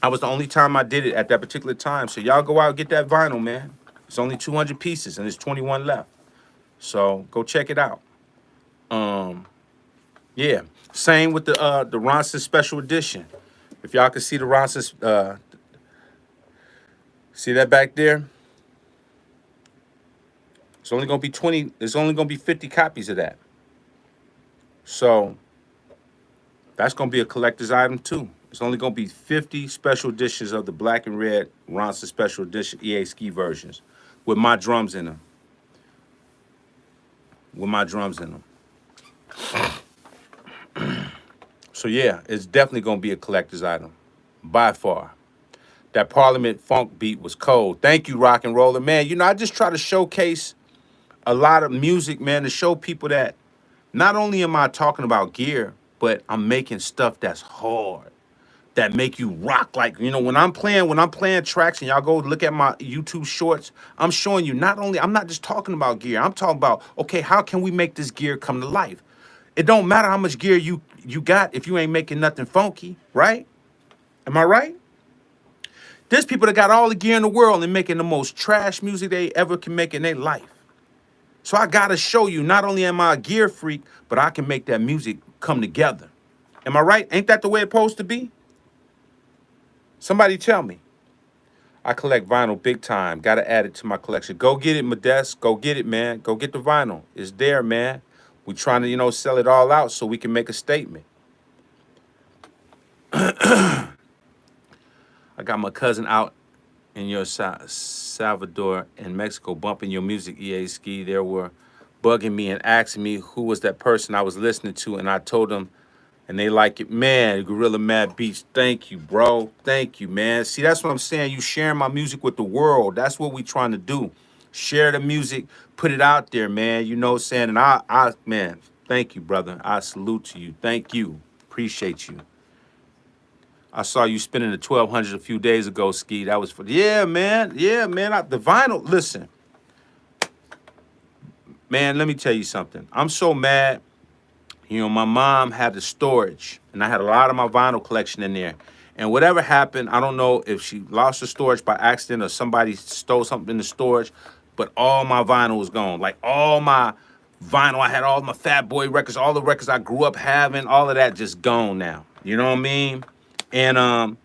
I was the only time I did it at that particular time. So y'all go out and get that vinyl, man. It's only 200 pieces and there's 21 left. So go check it out. Yeah. Same with the Ronson Special Edition. If y'all can see the Ronson, see that back there? It's only gonna be 20. There's only gonna be 50 copies of that. So that's gonna be a collector's item too. It's only gonna be 50 special editions of the black and red Ronson Special Edition EA Ski versions with my drums in them. So yeah, it's definitely gonna be a collector's item, by far. That Parliament funk beat was cold. Thank you, Rock and Roller. Man, I just try to showcase a lot of music, man, to show people that not only am I talking about gear, but I'm making stuff that's hard, that make you rock. Like, when I'm playing tracks and y'all go look at my YouTube shorts, I'm showing you I'm not just talking about gear. I'm talking about, okay, how can we make this gear come to life? It don't matter how much gear you got if you ain't making nothing funky, right? Am I right? There's people that got all the gear in the world and making the most trash music they ever can make in their life. So I gotta show you, not only am I a gear freak, but I can make that music come together. Am I right? Ain't that the way it's supposed to be? Somebody tell me. I collect vinyl big time. Gotta add it to my collection. Go get it, Modest. Go get it, man. Go get the vinyl. It's there, man. We trying to, sell it all out so we can make a statement. I got my cousin out in your Salvador and Mexico bumping your music, EA Ski. They were bugging me and asking me who was that person I was listening to, and I told them, and they like it. Man, Gorilla Mad Beats, thank you, bro. Thank you, man. See, that's what I'm saying. You sharing my music with the world. That's what we trying to do. Share the music, put it out there, man. You know what I'm saying? And man, thank you, brother. I salute to you. Thank you. Appreciate you. I saw you spending the 1,200 a few days ago, Ski. That was for, yeah, man. Yeah, man. The vinyl, listen. Man, let me tell you something. I'm so mad. My mom had the storage, and I had a lot of my vinyl collection in there. And whatever happened, I don't know if she lost the storage by accident or somebody stole something in the storage, but all my vinyl was gone. Like all my vinyl, I had all my Fat Boy records, all the records I grew up having, all of that just gone now. You know what I mean? And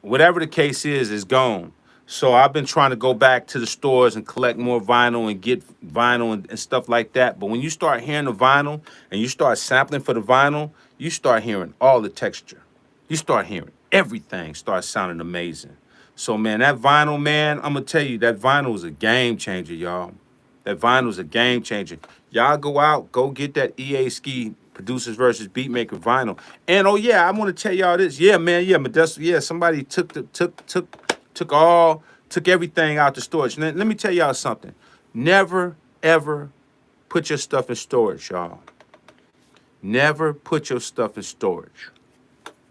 whatever the case is gone. So I've been trying to go back to the stores and collect more vinyl and get vinyl and stuff like that. But when you start hearing the vinyl and you start sampling for the vinyl, you start hearing all the texture. You start hearing everything starts sounding amazing. So, man, that vinyl, man, I'm going to tell you, that vinyl is a game changer, y'all. That vinyl is a game changer. Y'all go out, go get that EA Ski Producers versus Beatmaker vinyl. And oh yeah, I want to tell y'all this. Yeah, man, yeah, but that's somebody took everything out the storage. Let me tell y'all something. Never ever put your stuff in storage, y'all. Never put your stuff in storage.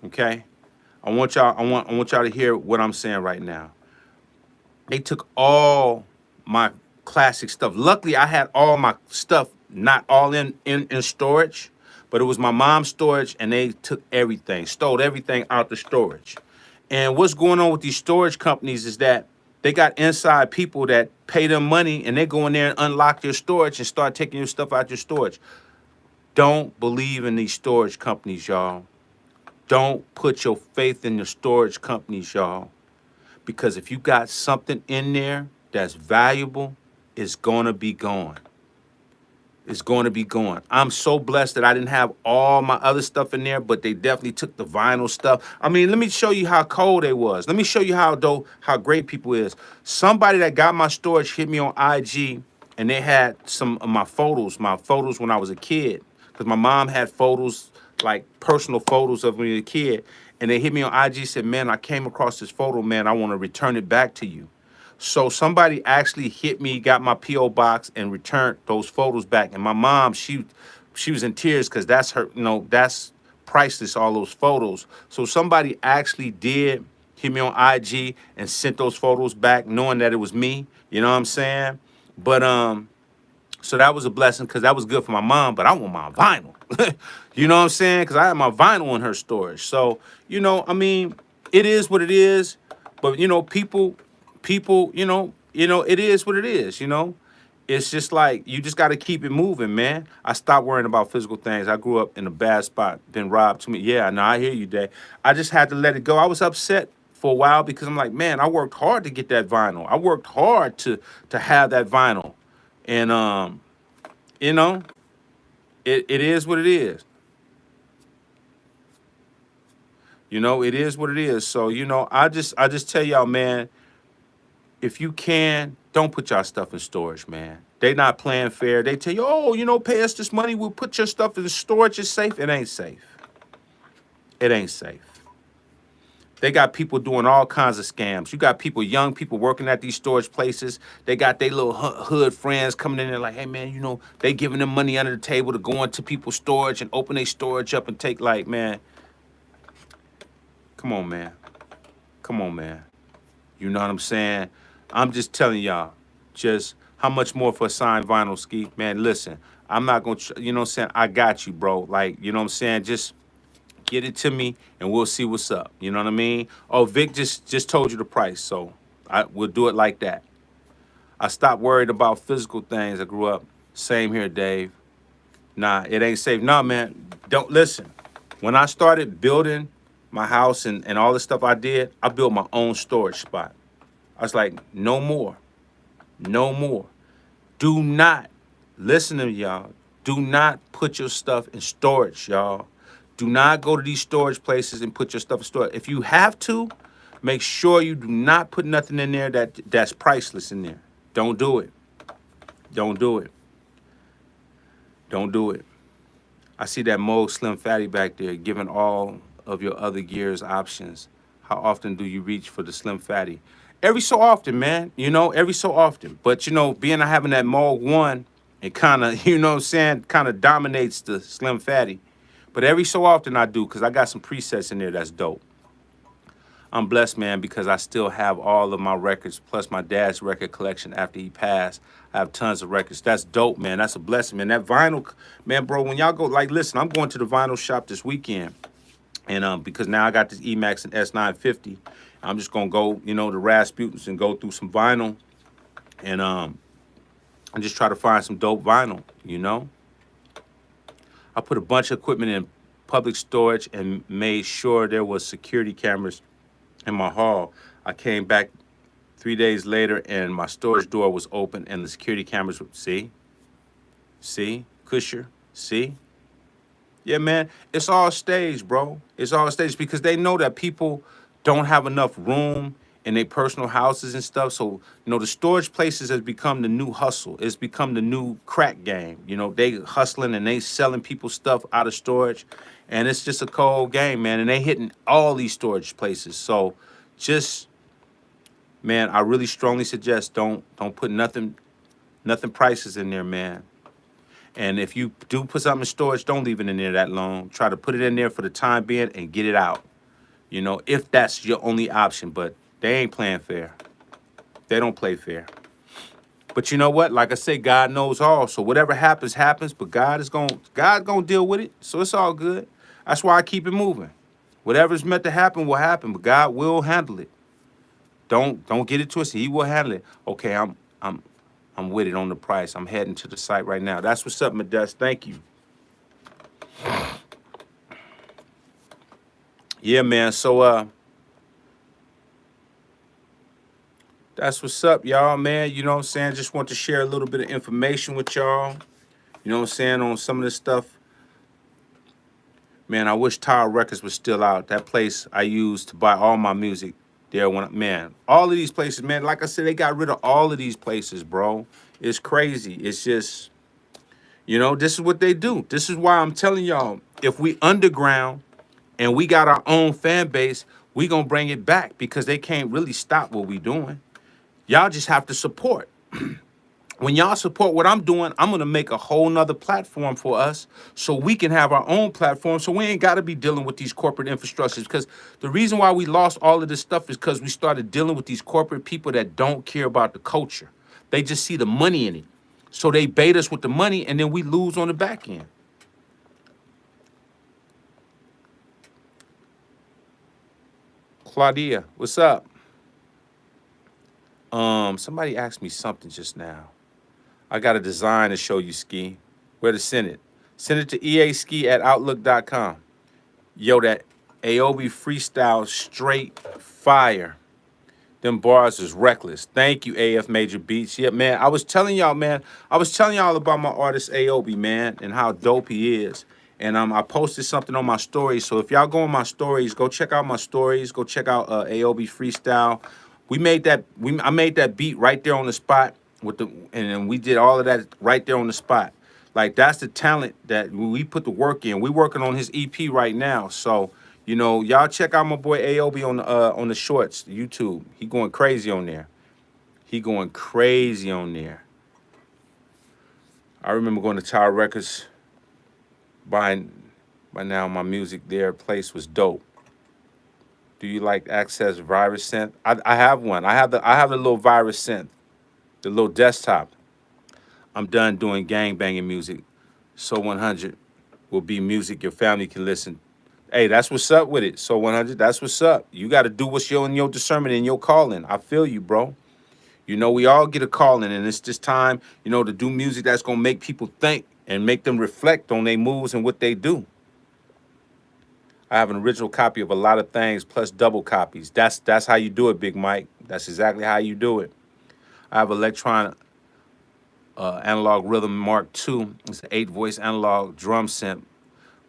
Okay? I want y'all to hear what I'm saying right now. They took all my classic stuff. Luckily, I had all my stuff not all in storage, but it was my mom's storage, and they took everything, stole everything out the storage. And what's going on with these storage companies is that they got inside people that pay them money, and they go in there and unlock your storage and start taking your stuff out your storage. Don't believe in these storage companies, y'all. Don't put your faith in the storage companies, y'all. Because if you got something in there that's valuable, it's going to be gone. It's going to be gone. I'm so blessed that I didn't have all my other stuff in there, but they definitely took the vinyl stuff. I mean, let me show you how cold they was. Let me show you how great people is. Somebody that got my storage hit me on IG, and they had some of my photos when I was a kid, because my mom had photos, like personal photos of me as a kid, and they hit me on IG, said, man, I came across this photo, man. I want to return it back to you. So somebody actually hit me, got my P.O. box, and returned those photos back. And my mom, she was in tears because that's her, that's priceless, all those photos. So somebody actually did hit me on IG and sent those photos back, knowing that it was me. You know what I'm saying? But so that was a blessing because that was good for my mom. But I want my vinyl. You know what I'm saying? Because I have my vinyl in her storage. So I mean, it is what it is. But people, it is what it is, It's just like, you just got to keep it moving, man. I stopped worrying about physical things. I grew up in a bad spot, been robbed too many. Yeah, no, I hear you, Dave. I just had to let it go. I was upset for a while because I'm like, man, I worked hard to get that vinyl. I worked hard to have that vinyl. And, it is what it is. It is what it is. So, I just tell y'all, man, if you can, don't put y'all stuff in storage, man. They not playing fair. They tell you, oh, pay us this money. We'll put your stuff in storage. It's safe. It ain't safe. It ain't safe. They got people doing all kinds of scams. You got people, young people working at these storage places. They got their little hood friends coming in there like, hey, man, they giving them money under the table to go into people's storage and open their storage up and take, like, man, come on, man. Come on, man. You know what I'm saying? I'm just telling y'all, just how much more for a signed vinyl, Ski? Man, listen, I'm not gonna, you know what I'm saying? I got you, bro. Like, you know what I'm saying? Just get it to me and we'll see what's up. You know what I mean? Oh, Vic just told you the price, so we'll do it like that. I stopped worried about physical things. I grew up. Same here, Dave. Nah, it ain't safe. Nah, man. Don't listen. When I started building my house and all the stuff I did, I built my own storage spot. I was like, no more. No more. Do not, listen to me, y'all. Do not put your stuff in storage, y'all. Do not go to these storage places and put your stuff in storage. If you have to, make sure you do not put nothing in there that's priceless in there. Don't do it. Don't do it. Don't do it. I see that Mo Slim Fatty back there giving all of your other gears options. How often do you reach for the Slim Fatty? Every so often, man. You know, every so often. But you know, being having that Mold One, it kind of, you know what I'm saying, kind of dominates the Slim Fatty. But every so often I do, because I got some presets in there that's dope. I'm blessed, man, because I still have all of my records, plus my dad's record collection after he passed. I have tons of records. That's dope, man. That's a blessing, man. That vinyl, man, bro, when y'all go, like, listen, I'm going to the vinyl shop this weekend. And because now I got this Emax and S950. I'm just gonna go, you know, to Rasputin's and go through some vinyl and just try to find some dope vinyl, you know? I put a bunch of equipment in public storage and made sure there was security cameras in my hall. I came back 3 days later and my storage door was open and the security cameras would see, Kusher, see? Yeah, man, it's all staged, bro. It's all staged because they know that people don't have enough room in their personal houses and stuff. So, you know, the storage places has become the new hustle. It's become the new crack game. You know, they hustling and they selling people stuff out of storage. And it's just a cold game, man. And they hitting all these storage places. So just, man, I really strongly suggest don't put nothing prices in there, man. And if you do put something in storage, don't leave it in there that long. Try to put it in there for the time being and get it out. You know, if that's your only option. But they ain't playing fair. They don't play fair. But you know what? Like I say, God knows all. So whatever happens, happens. But God's gonna deal with it. So it's all good. That's why I keep it moving. Whatever's meant to happen will happen. But God will handle it. Don't get it twisted. He will handle it. Okay, I'm with it on the price. I'm heading to the site right now. That's what's up, Modest. Thank you. Yeah, man. So that's what's up, y'all, man. You know what I'm saying? Just want to share a little bit of information with y'all. You know what I'm saying? On some of this stuff. Man, I wish Tower Records was still out. That place I used to buy all my music there man, all of these places, man, like I said, they got rid of all of these places, bro. It's crazy. It's just, you know, this is what they do. This is why I'm telling y'all, if we underground and we got our own fan base, we gonna bring it back because they can't really stop what we doing. Y'all just have to support. When y'all support what I'm doing, I'm gonna make a whole nother platform for us so we can have our own platform. So we ain't gotta be dealing with these corporate infrastructures. Because the reason why we lost all of this stuff is because we started dealing with these corporate people that don't care about the culture. They just see the money in it. So they bait us with the money and then we lose on the back end. Claudia, what's up? Somebody asked me something just now. I got a design to show you, Ski. Where to send it? Send it to easki@outlook.com. Yo, that Aobi freestyle straight fire. Them bars is reckless. Thank you, AF Major Beats. Yeah, man, I was telling y'all, man. I was telling y'all about my artist Aobi, man, and how dope he is. And I posted something on my stories. So if y'all go on my stories, go check out my stories. Go check out Aobi freestyle. I made that beat right there on the spot and we did all of that right there on the spot. Like that's the talent that we put the work in. We working on his EP right now. So, you know, y'all check out my boy Aobi on the shorts, YouTube. He going crazy on there. He going crazy on there. I remember going to Tower Records, buying by now my music there. Place was dope. Do you like Access Virus Synth? I have one. I have the little Virus Synth, the little desktop. I'm done doing gang banging music. So 100 will be music your family can listen. Hey, that's what's up with it. So 100, that's what's up. You got to do what's your in your discernment and your calling. I feel you, bro. You know, we all get a calling, and it's just time, to do music that's gonna make people think and make them reflect on their moves and what they do. I have an original copy of a lot of things plus double copies. That's how you do it, Big Mike. That's exactly how you do it. I have electronic analog rhythm Mark II. It's an 8 voice analog drum synth,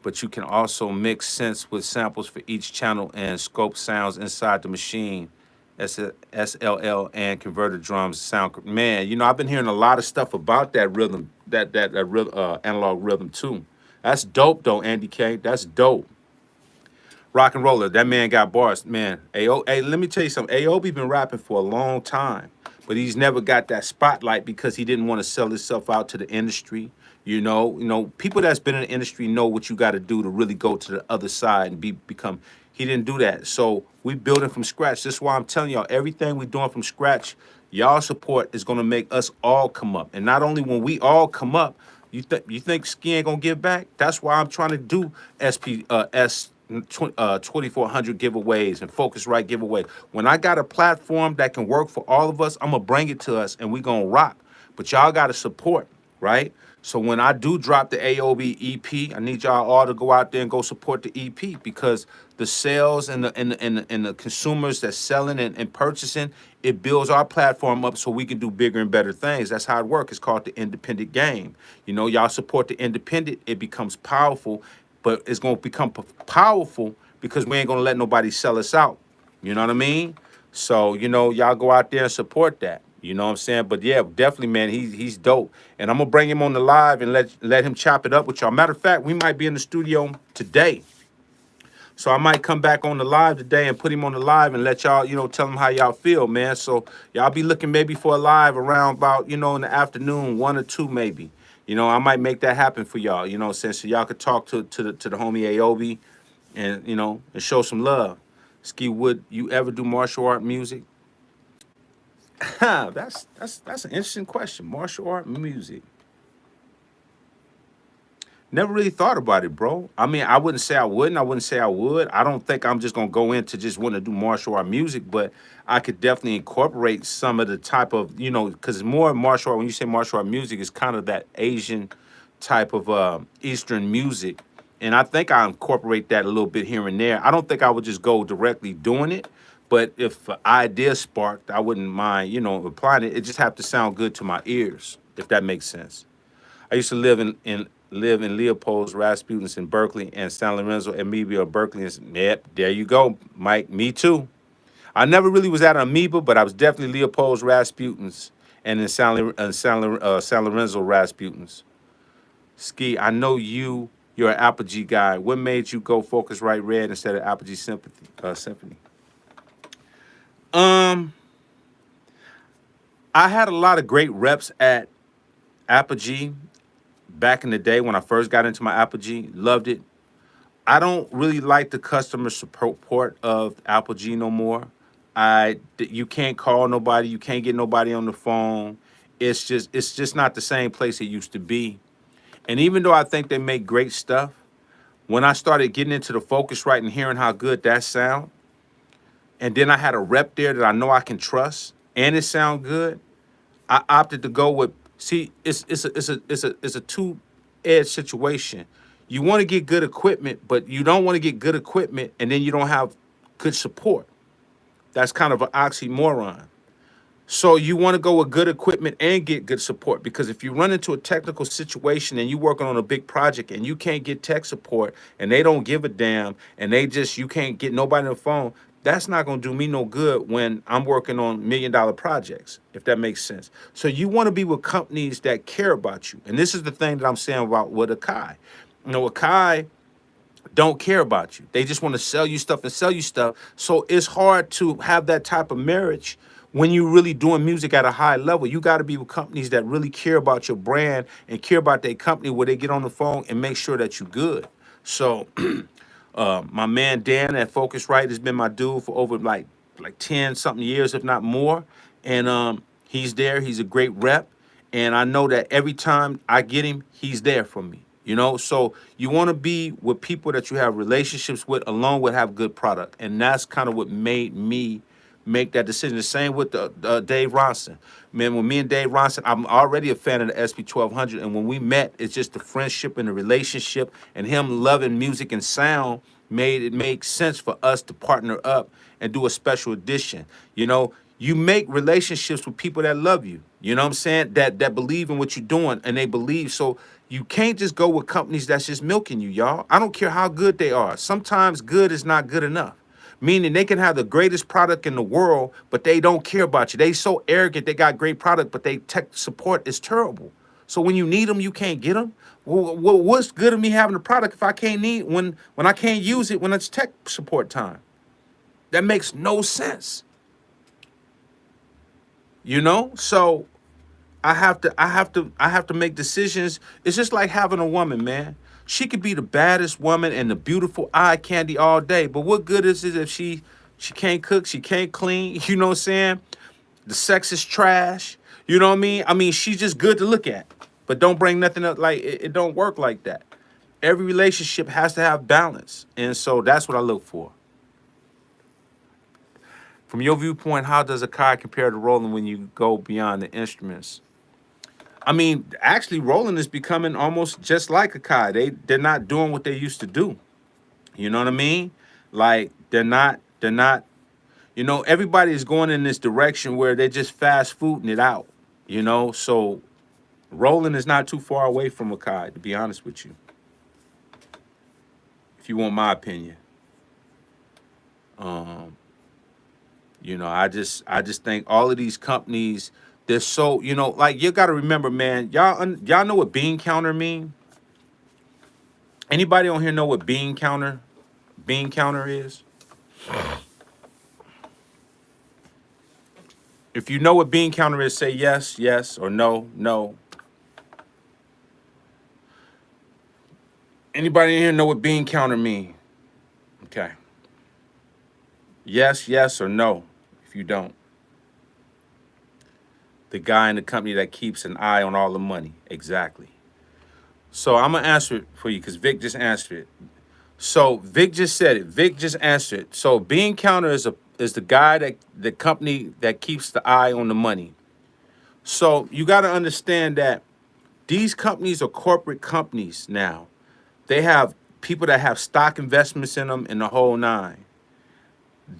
but you can also mix synths with samples for each channel and scope sounds inside the machine. SLL and converter drums sound. Man, I've been hearing a lot of stuff about that rhythm, that analog rhythm too. That's dope though, Andy K. That's dope. Rock and roller, that man got bars, man. Hey, let me tell you something. Aobi been rapping for a long time, but he's never got that spotlight because he didn't want to sell himself out to the industry. People that's been in the industry know what you got to do to really go to the other side and become. He didn't do that, so we building from scratch. This is why I'm telling y'all, everything we doing from scratch, y'all support is gonna make us all come up. And not only when we all come up, you think Ski ain't gonna give back? That's why I'm trying to do S 2400 giveaways and Focusrite giveaway. When I got a platform that can work for all of us, I'm gonna bring it to us and we gonna rock. But y'all gotta support, right? So when I do drop the AOB EP, I need y'all all to go out there and go support the EP because the sales and the consumers that's selling and purchasing, it builds our platform up so we can do bigger and better things. That's how it works. It's called the independent game. Y'all support the independent, it becomes powerful, but it's gonna become powerful because we ain't gonna let nobody sell us out. You know what I mean? So, y'all go out there and support that. You know what I'm saying? But yeah, definitely, man, he's dope. And I'm gonna bring him on the live and let him chop it up with y'all. Matter of fact, we might be in the studio today. So I might come back on the live today and put him on the live and let y'all, tell him how y'all feel, man. So y'all be looking maybe for a live around about, in the afternoon, 1 or 2 maybe. I might make that happen for y'all, so y'all could talk to the homie Aobi and, and show some love. Ski, would you ever do martial art music? That's an interesting question. Martial art music. Never really thought about it, bro. I mean, I wouldn't say I wouldn't. I wouldn't say I would. I don't think I'm just gonna go into just want to do martial art music, but I could definitely incorporate some of the type of, because more martial art. When you say martial art music, it's kind of that Asian type of Eastern music, and I think I incorporate that a little bit here and there. I don't think I would just go directly doing it, but if an idea sparked, I wouldn't mind, applying it. It just have to sound good to my ears, if that makes sense. I used to live in Leopold's, Rasputin's in Berkeley, and San Lorenzo, Amoeba, Berkeley. Yep, there you go, Mike. Me too. I never really was at Amoeba, but I was definitely Leopold's, Rasputin's, and in San Lorenzo, Rasputin's. Ski, I know you're an Apogee guy. What made you go Focusrite Red instead of Apogee Symphony? Um, I had a lot of great reps at Apogee back in the day when I first got into my Apogee. Loved it. I don't really like the customer support of Apogee no more. You can't call nobody, you can't get nobody on the phone. It's just not the same place it used to be. And even though I think they make great stuff, when I started getting into the Focusrite and hearing how good that sound, and then I had a rep there that I know I can trust, and it sound good, I opted to go with. See, it's a two-edged situation. You want to get good equipment, but you don't want to get good equipment and then you don't have good support. That's kind of an oxymoron. So you want to go with good equipment and get good support, because if you run into a technical situation and you're working on a big project and you can't get tech support and they don't give a damn and you can't get nobody on the phone, that's not going to do me no good when I'm working on $1 million projects, if that makes sense. So you want to be with companies that care about you. And this is the thing that I'm saying about with Akai. Akai don't care about you. They just want to sell you stuff and sell you stuff. So it's hard to have that type of marriage when you're really doing music at a high level. You got to be with companies that really care about your brand and care about their company, where they get on the phone and make sure that you're good. So my man Dan at Focusrite has been my dude for over like 10 something years, if not more. And he's there. He's a great rep. And I know that every time I get him, he's there for me. You know, so you want to be with people that you have relationships with, along with have good product, and that's kind of what made me make that decision. The same with Dave Ronson. Man, when me and Dave Ronson, I'm already a fan of the SP 1200, and when we met, it's just the friendship and the relationship, and him loving music and sound made it make sense for us to partner up and do a special edition. You know, you make relationships with people that love you. You know what I'm saying? That believe in what you're doing, and they believe. So you can't just go with companies that's just milking you, y'all. I don't care how good they are. Sometimes good is not good enough. Meaning they can have the greatest product in the world, but they don't care about you. They so arrogant, they got great product, but they tech support is terrible. So when you need them, you can't get them. Well, what's good of me having a product if I can't need when I can't use it when it's tech support time? That makes no sense. You know? So I have to make decisions. It's just like having a woman, man. She could be the baddest woman and the beautiful eye candy all day, but what good is it if she can't cook, she can't clean, you know what I'm saying? The sex is trash. You know what I mean? I mean, she's just good to look at, but don't bring nothing up. Like it don't work like that. Every relationship has to have balance, and so that's what I look for. From your viewpoint, how does a car compare to Roland when you go beyond the instruments? I mean, actually, Roland is becoming almost just like a Kai. They're not doing what they used to do. You know what I mean? Like they're not. You know, everybody is going in this direction where they're just fast fooding it out. You know, so Roland is not too far away from Akai, to be honest with you. If you want my opinion, um, I just think all of these companies, they're so, like you got to remember, man. Y'all know what bean counter mean? Anybody on here know what bean counter is? If you know what bean counter is, say yes, yes, or no, no. Anybody in here know what bean counter mean? Okay. Yes, yes, or no. If you don't, the guy in the company that keeps an eye on all the money. Exactly. So I'm gonna answer it for you because Vic just answered it. So Vic just said it. Vic just answered it. So bean counter is the guy that the company that keeps the eye on the money. So you got to understand that these companies are corporate companies now. They have people that have stock investments in them and the whole nine.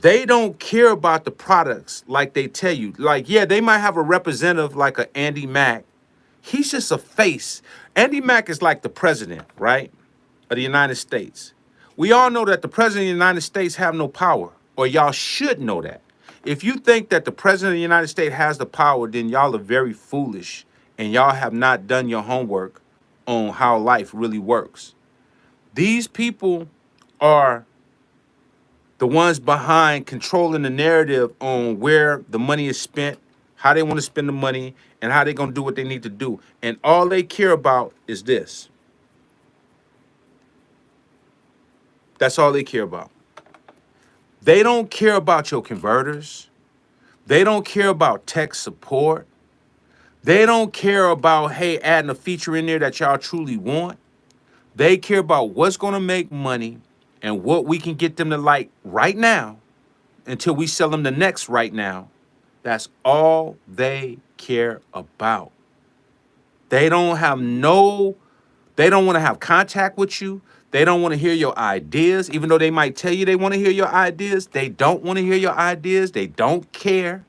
They don't care about the products like they tell you. Like, yeah, they might have a representative like a Andy Mack. He's just a face. Andy Mack is like the president, right, of the United States. We all know that the president of the United States have no power, or y'all should know that. If you think that the president of the United States has the power, then y'all are very foolish, and y'all have not done your homework on how life really works. These people are the ones behind controlling the narrative on where the money is spent, how they want to spend the money, and how they're going to do what they need to do. And all they care about is this. That's all they care about. They don't care about your converters. They don't care about tech support. They don't care about, hey, adding a feature in there that y'all truly want. They care about what's going to make money and what we can get them to like right now until we sell them the next right now. That's all they care about. They don't want to have contact with you. They don't want to hear your ideas, even though they might tell you they want to hear your ideas. They don't want to hear your ideas. They don't care.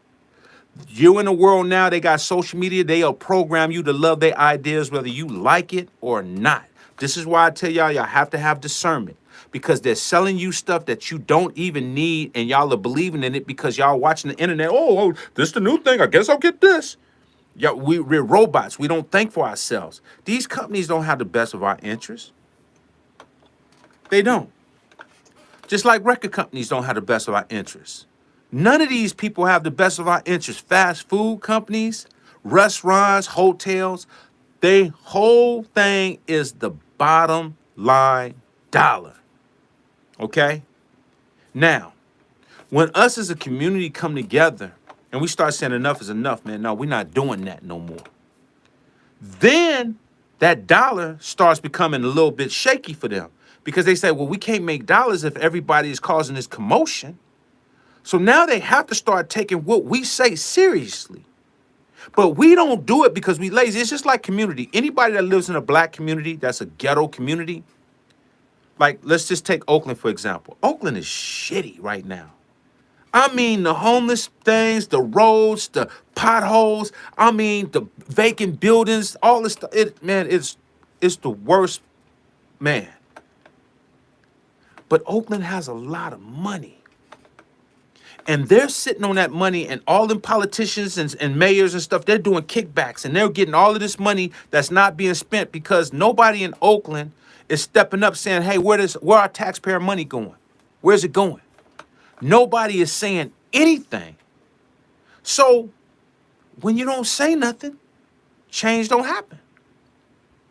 You in the world now, they got social media. They'll program you to love their ideas, whether you like it or not. This is why I tell y'all have to have discernment because they're selling you stuff that you don't even need and y'all are believing in it because y'all watching the internet. Oh, this is the new thing. I guess I'll get this. Yeah, we're robots. We don't think for ourselves. These companies don't have the best of our interests. They don't. Just like record companies don't have the best of our interests. None of these people have the best of our interests. Fast food companies, restaurants, hotels, their whole thing is the bottom line dollar. Okay? Now, when us as a community come together and we start saying enough is enough, man, no, we're not doing that no more. Then that dollar starts becoming a little bit shaky for them because they say, well, we can't make dollars if everybody is causing this commotion. So now they have to start taking what we say seriously. But we don't do it because we lazy. It's just like community. Anybody that lives in a black community, that's a ghetto community, like let's just take Oakland, for example. Oakland is shitty right now. I mean, the homeless things, the roads, the potholes, I mean, the vacant buildings, all this stuff. It's the worst, man. But Oakland has a lot of money. And they're sitting on that money, and all them politicians and mayors and stuff, they're doing kickbacks, and they're getting all of this money that's not being spent because nobody in Oakland is stepping up saying, hey, where our taxpayer money going? Where's it going? Nobody is saying anything. So when you don't say nothing, change don't happen.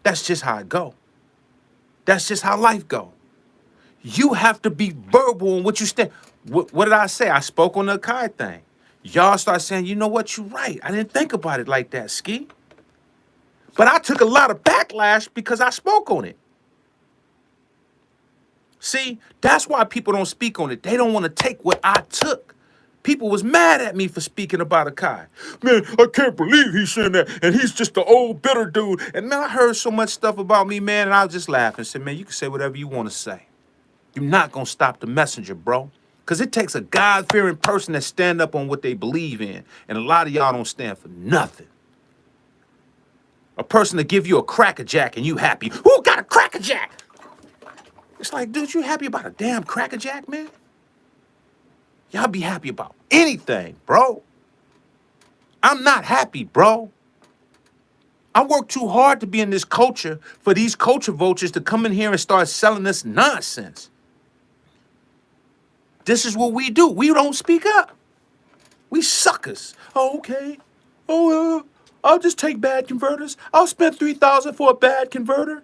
That's just how it go. That's just how life go. You have to be verbal in what you stand. What did I say? I spoke on the Akai thing. Y'all start saying, you know what, you're right. I didn't think about it like that, Ski. But I took a lot of backlash because I spoke on it. See, that's why people don't speak on it. They don't want to take what I took. People was mad at me for speaking about Akai. Man, I can't believe he's saying that. And he's just the old bitter dude. And man, I heard so much stuff about me, man, and I was just laughing and said, man, you can say whatever you want to say. You're not going to stop the messenger, bro. Because it takes a God-fearing person that stand up on what they believe in. And a lot of y'all don't stand for nothing. A person to give you a Cracker Jack and you happy. Who got a Cracker Jack? It's like, dude, you happy about a damn Cracker Jack, man? Y'all be happy about anything, bro. I'm not happy, bro. I work too hard to be in this culture for these culture vultures to come in here and start selling this nonsense. This is what we do. We don't speak up. We suckers. Oh, okay. Oh, I'll just take bad converters. I'll spend $3,000 for a bad converter.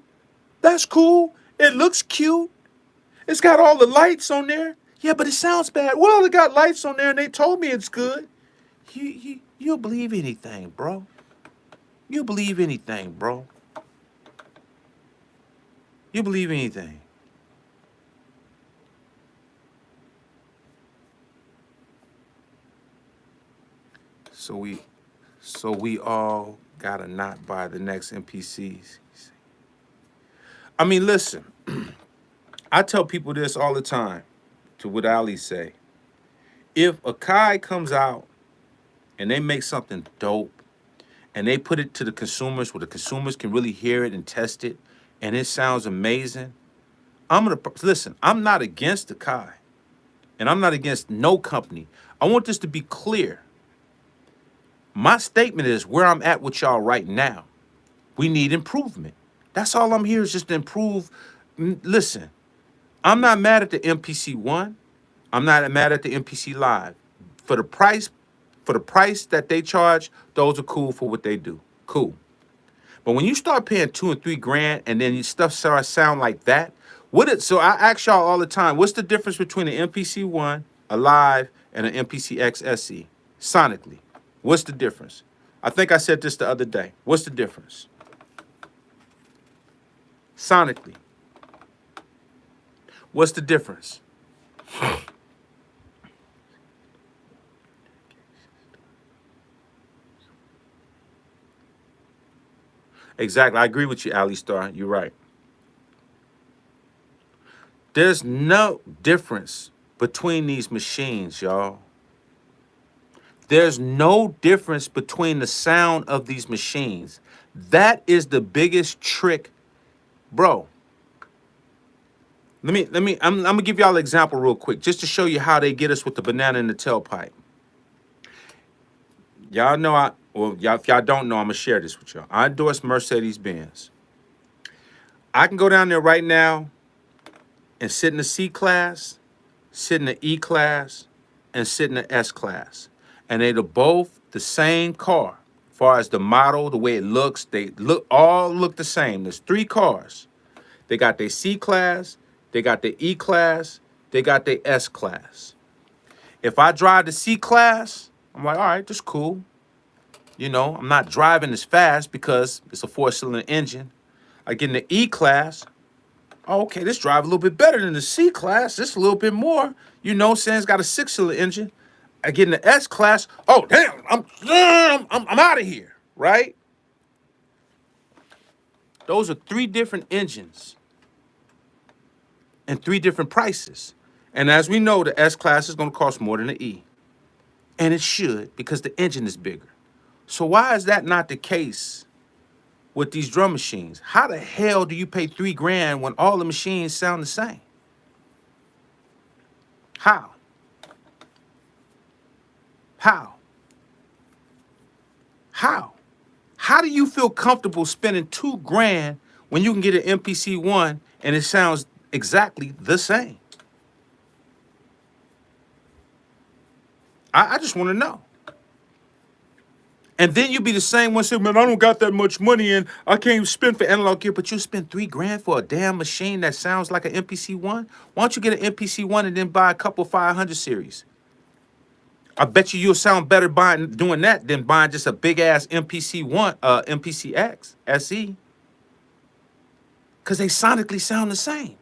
That's cool. It looks cute. It's got all the lights on there. Yeah, but it sounds bad. Well, it got lights on there and they told me it's good. You'll believe anything, bro. You believe anything, bro. You believe anything. So we all gotta not buy the next NPCs. I mean, listen. I tell people this all the time, to what Ali say. If Akai comes out and they make something dope and they put it to the consumers where the consumers can really hear it and test it and it sounds amazing, listen, I'm not against Akai and I'm not against no company. I want this to be clear. My statement is where I'm at with y'all right now. We need improvement. That's all I'm here is just to improve. Listen, I'm not mad at the MPC 1. I'm not mad at the MPC Live. For the price that they charge, those are cool for what they do. Cool. But when you start paying $2 and $3 grand and then your stuff starts sound like that, so I ask y'all all the time, what's the difference between an MPC 1, a Live, and an MPC X SE? Sonically. What's the difference? I think I said this the other day. What's the difference? Sonically. What's the difference? Exactly. I agree with you, Ali Star. You're right. There's no difference between these machines, y'all. There's no difference between the sound of these machines. That is the biggest trick, bro. I'm gonna give y'all an example real quick, just to show you how they get us with the banana in the tailpipe. Y'all know if y'all don't know, I'm gonna share this with y'all. I endorse Mercedes-Benz. I can go down there right now and sit in the C class, sit in the E class, and sit in the S class. And they're both the same car. As far as the model, the way it looks, they all look the same. There's 3 cars. They got their C class, they got their E class, they got their S class. If I drive the C class, I'm like, all right, that's cool. You know, I'm not driving as fast because it's a 4-cylinder engine. I get in the E class. Oh, okay, this drive a little bit better than the C class. This a little bit more. You know, saying it's got a 6-cylinder engine. I get in the S class. Oh, damn, I'm out of here, right? Those are 3 different engines and 3 different prices. And as we know, the S class is going to cost more than the E. And it should, because the engine is bigger. So why is that not the case with these drum machines? How the hell do you pay $3 grand when all the machines sound the same? How? How? How? How do you feel comfortable spending $2 grand when you can get an MPC one and it sounds exactly the same? I just want to know. And then you be the same one saying, man, I don't got that much money and I can't spend for analog gear, but you spend $3 grand for a damn machine that sounds like an MPC one? Why don't you get an MPC one and then buy a couple 500 series? I bet you'll sound better doing that than buying just a big ass MPC one, MPC-X SE, because they sonically sound the same.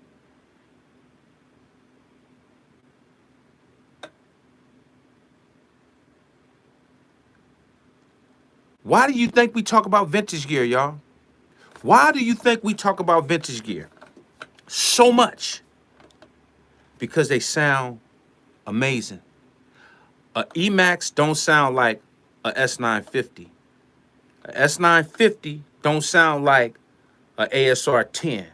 Why do you think we talk about vintage gear, y'all? Why do you think we talk about vintage gear so much? Because they sound amazing. A Emax don't sound like a S950. A S950 don't sound like a ASR 10.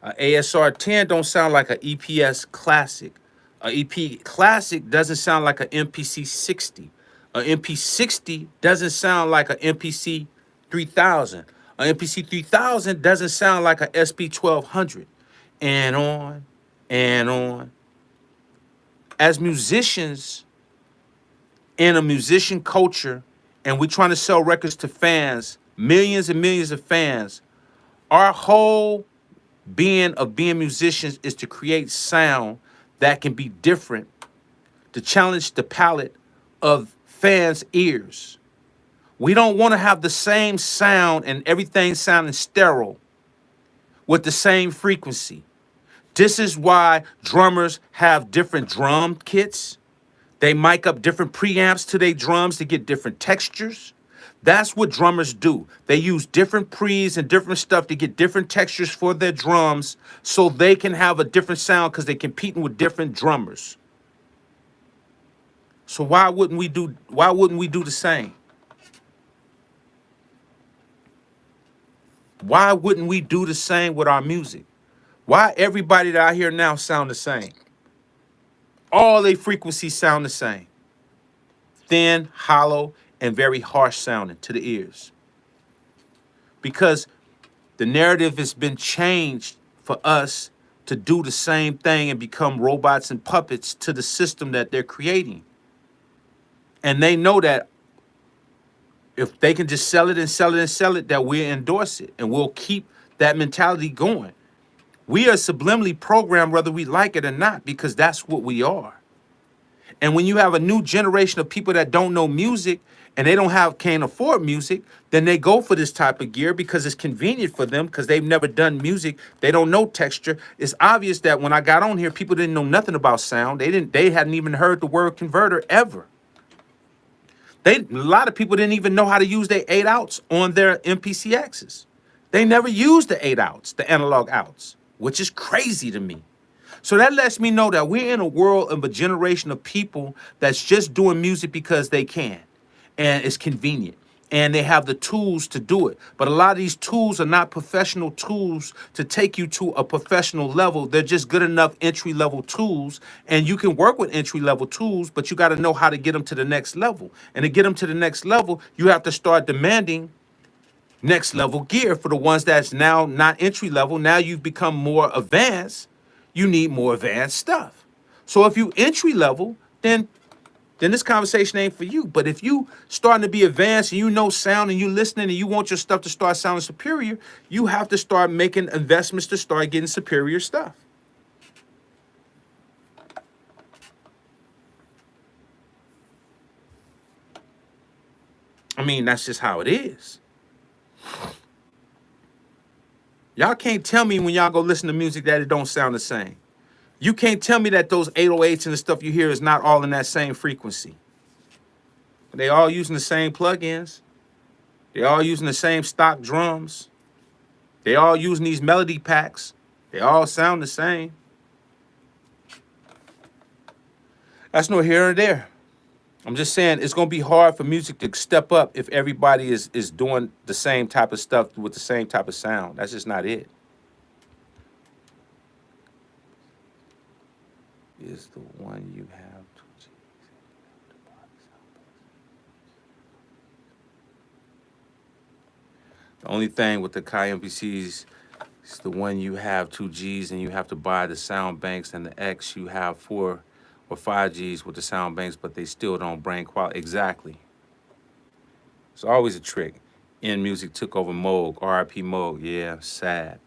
A ASR 10 don't sound like a EPS Classic. A EP Classic doesn't sound like an MPC 60. A MP 60 doesn't sound like an MPC 3000. A MPC 3000 doesn't sound like a SP 1200. And on and on. As musicians in a musician culture, and we're trying to sell records to fans, millions and millions of fans, our whole being of being musicians is to create sound that can be different, to challenge the palate of fans' ears. We don't want to have the same sound and everything sounding sterile with the same frequency. This is why drummers have different drum kits. They mic up different preamps to their drums to get different textures. That's what drummers do. They use different pre's and different stuff to get different textures for their drums so they can have a different sound because they're competing with different drummers. So why wouldn't we do the same? Why wouldn't we do the same with our music? Why everybody that I hear now sound the same? All their frequencies sound the same. Thin, hollow, and very harsh sounding to the ears. Because the narrative has been changed for us to do the same thing and become robots and puppets to the system that they're creating. And they know that if they can just sell it and sell it and sell it, that we'll endorse it and we'll keep that mentality going. We are subliminally programmed whether we like it or not, because that's what we are. And when you have a new generation of people that don't know music and they can't afford music, then they go for this type of gear because it's convenient for them because they've never done music. They don't know texture. It's obvious that when I got on here, people didn't know nothing about sound. They hadn't even heard the word converter ever. A lot of people didn't even know how to use their 8 outs on their MPC-X's. They never used the 8 outs, the analog outs, which is crazy to me. So that lets me know that we're in a world of a generation of people that's just doing music because they can and it's convenient and they have the tools to do it. But a lot of these tools are not professional tools to take you to a professional level. They're just good enough entry-level tools, and you can work with entry-level tools, but you got to know how to get them to the next level. And to get them to the next level, you have to start demanding next level gear for the ones that's now not entry level. Now you've become more advanced. You need more advanced stuff. So if you entry level, then this conversation ain't for you. But if you starting to be advanced and you know sound and you listening and you want your stuff to start sounding superior, you have to start making investments to start getting superior stuff. I mean, that's just how it is. Y'all can't tell me when y'all go listen to music that it don't sound the same. You can't tell me that those 808s and the stuff you hear is not all in that same frequency. They all using the same plugins. They all using the same stock drums. They all using these melody packs. They all sound the same. That's no here or there. I'm just saying it's gonna be hard for music to step up if everybody is doing the same type of stuff with the same type of sound. That's just not it. Is the one you have. The only thing with the Kai MPCs is the one you have 2Gs and you have to buy the sound banks, and the X you have 4 or 5Gs with the sound banks, but they still don't bring quality. Exactly. It's always a trick. In Music took over Moog, RIP Moog. Yeah, sad.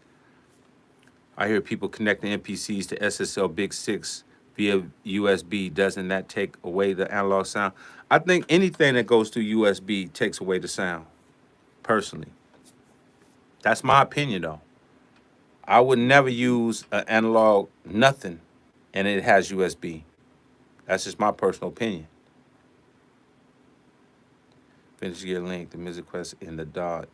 I hear people connecting MPCs to SSL Big 6 via USB. Doesn't that take away the analog sound? I think anything that goes through USB takes away the sound, personally. That's my opinion, though. I would never use an analog nothing and it has USB. That's just my personal opinion. Finish Gear Link, the Music Quest in the dot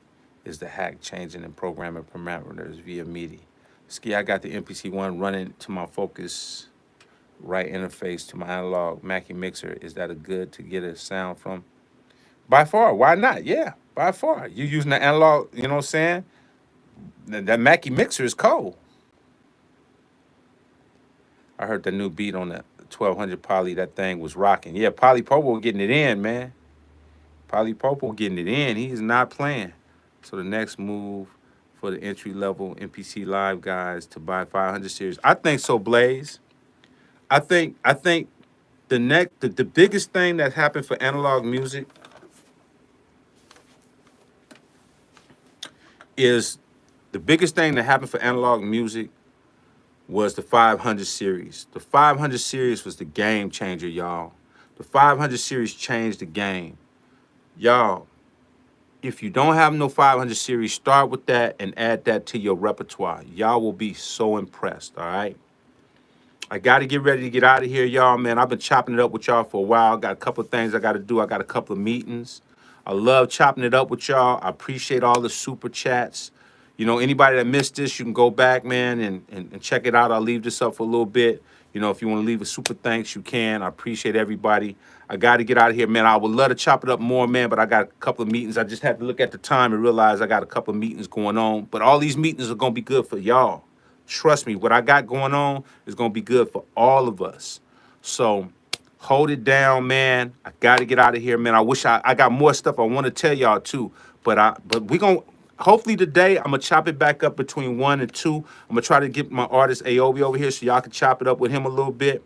is the hack changing and programming parameters via MIDI. Ski, I got the MPC one running to my Focus right interface to my analog Mackie mixer. Is that a good to get a sound from? By far, why not? Yeah, by far. You using the analog, you know what I'm saying? That Mackie mixer is cold. I heard the new beat on the 1200 Poly. That thing was rocking. Yeah, Poly Popo getting it in, man. Poly Popo getting it in. He is not playing. So the next move for the entry level MPC Live guys to buy 500 series. I think so, Blaze. I think the biggest thing that happened for analog music is the biggest thing that happened for analog music was the 500 series. The 500 series was the game changer, y'all. The 500 series changed the game. Y'all, if you don't have no 500 series, start with that and add that to your repertoire. Y'all will be so impressed, all right? I got to get ready to get out of here, y'all, man. I've been chopping it up with y'all for a while. Got a couple of things I got to do. I got a couple of meetings. I love chopping it up with y'all. I appreciate all the super chats. You know, anybody that missed this, you can go back, man, and check it out. I'll leave this up for a little bit. You know, if you want to leave a super thanks, you can. I appreciate everybody. I got to get out of here, man. I would love to chop it up more, man, but I got a couple of meetings. I just had to look at the time and realize I got a couple of meetings going on. But all these meetings are going to be good for y'all. Trust me, what I got going on is going to be good for all of us. So hold it down, man. I got to get out of here, man. I wish I got more stuff I want to tell y'all too. But we going to, hopefully today, I'm going to chop it back up between 1 and 2. I'm going to try to get my artist Aobi over here so y'all can chop it up with him a little bit.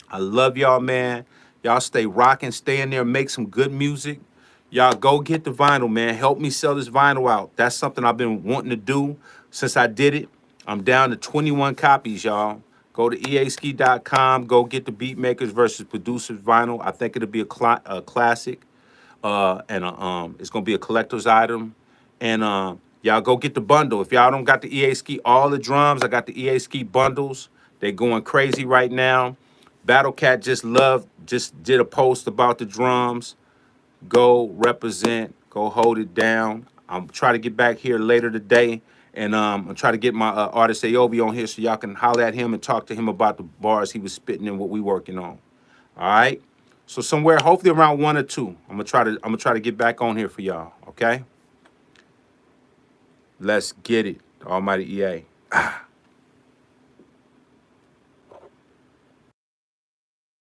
I love y'all, man. Y'all stay rocking, stay in there, make some good music. Y'all go get the vinyl, man. Help me sell this vinyl out. That's something I've been wanting to do since I did it. I'm down to 21 copies, y'all. Go to easki.com. Go get the Beatmakers versus Producers vinyl. I think it'll be a classic. It's going to be a collector's item. And y'all go get the bundle. If y'all don't got the EA Ski, all the drums, I got the EA Ski bundles. They're going crazy right now. Battlecat just did a post about the drums. Go represent. Go hold it down. I'm trying to get back here later today. And I'm trying to get my artist Aobi on here so y'all can holler at him and talk to him about the bars he was spitting and what we working on. All right. So somewhere, hopefully around 1 or 2, I'm gonna try to get back on here for y'all. Okay. Let's get it. The Almighty EA.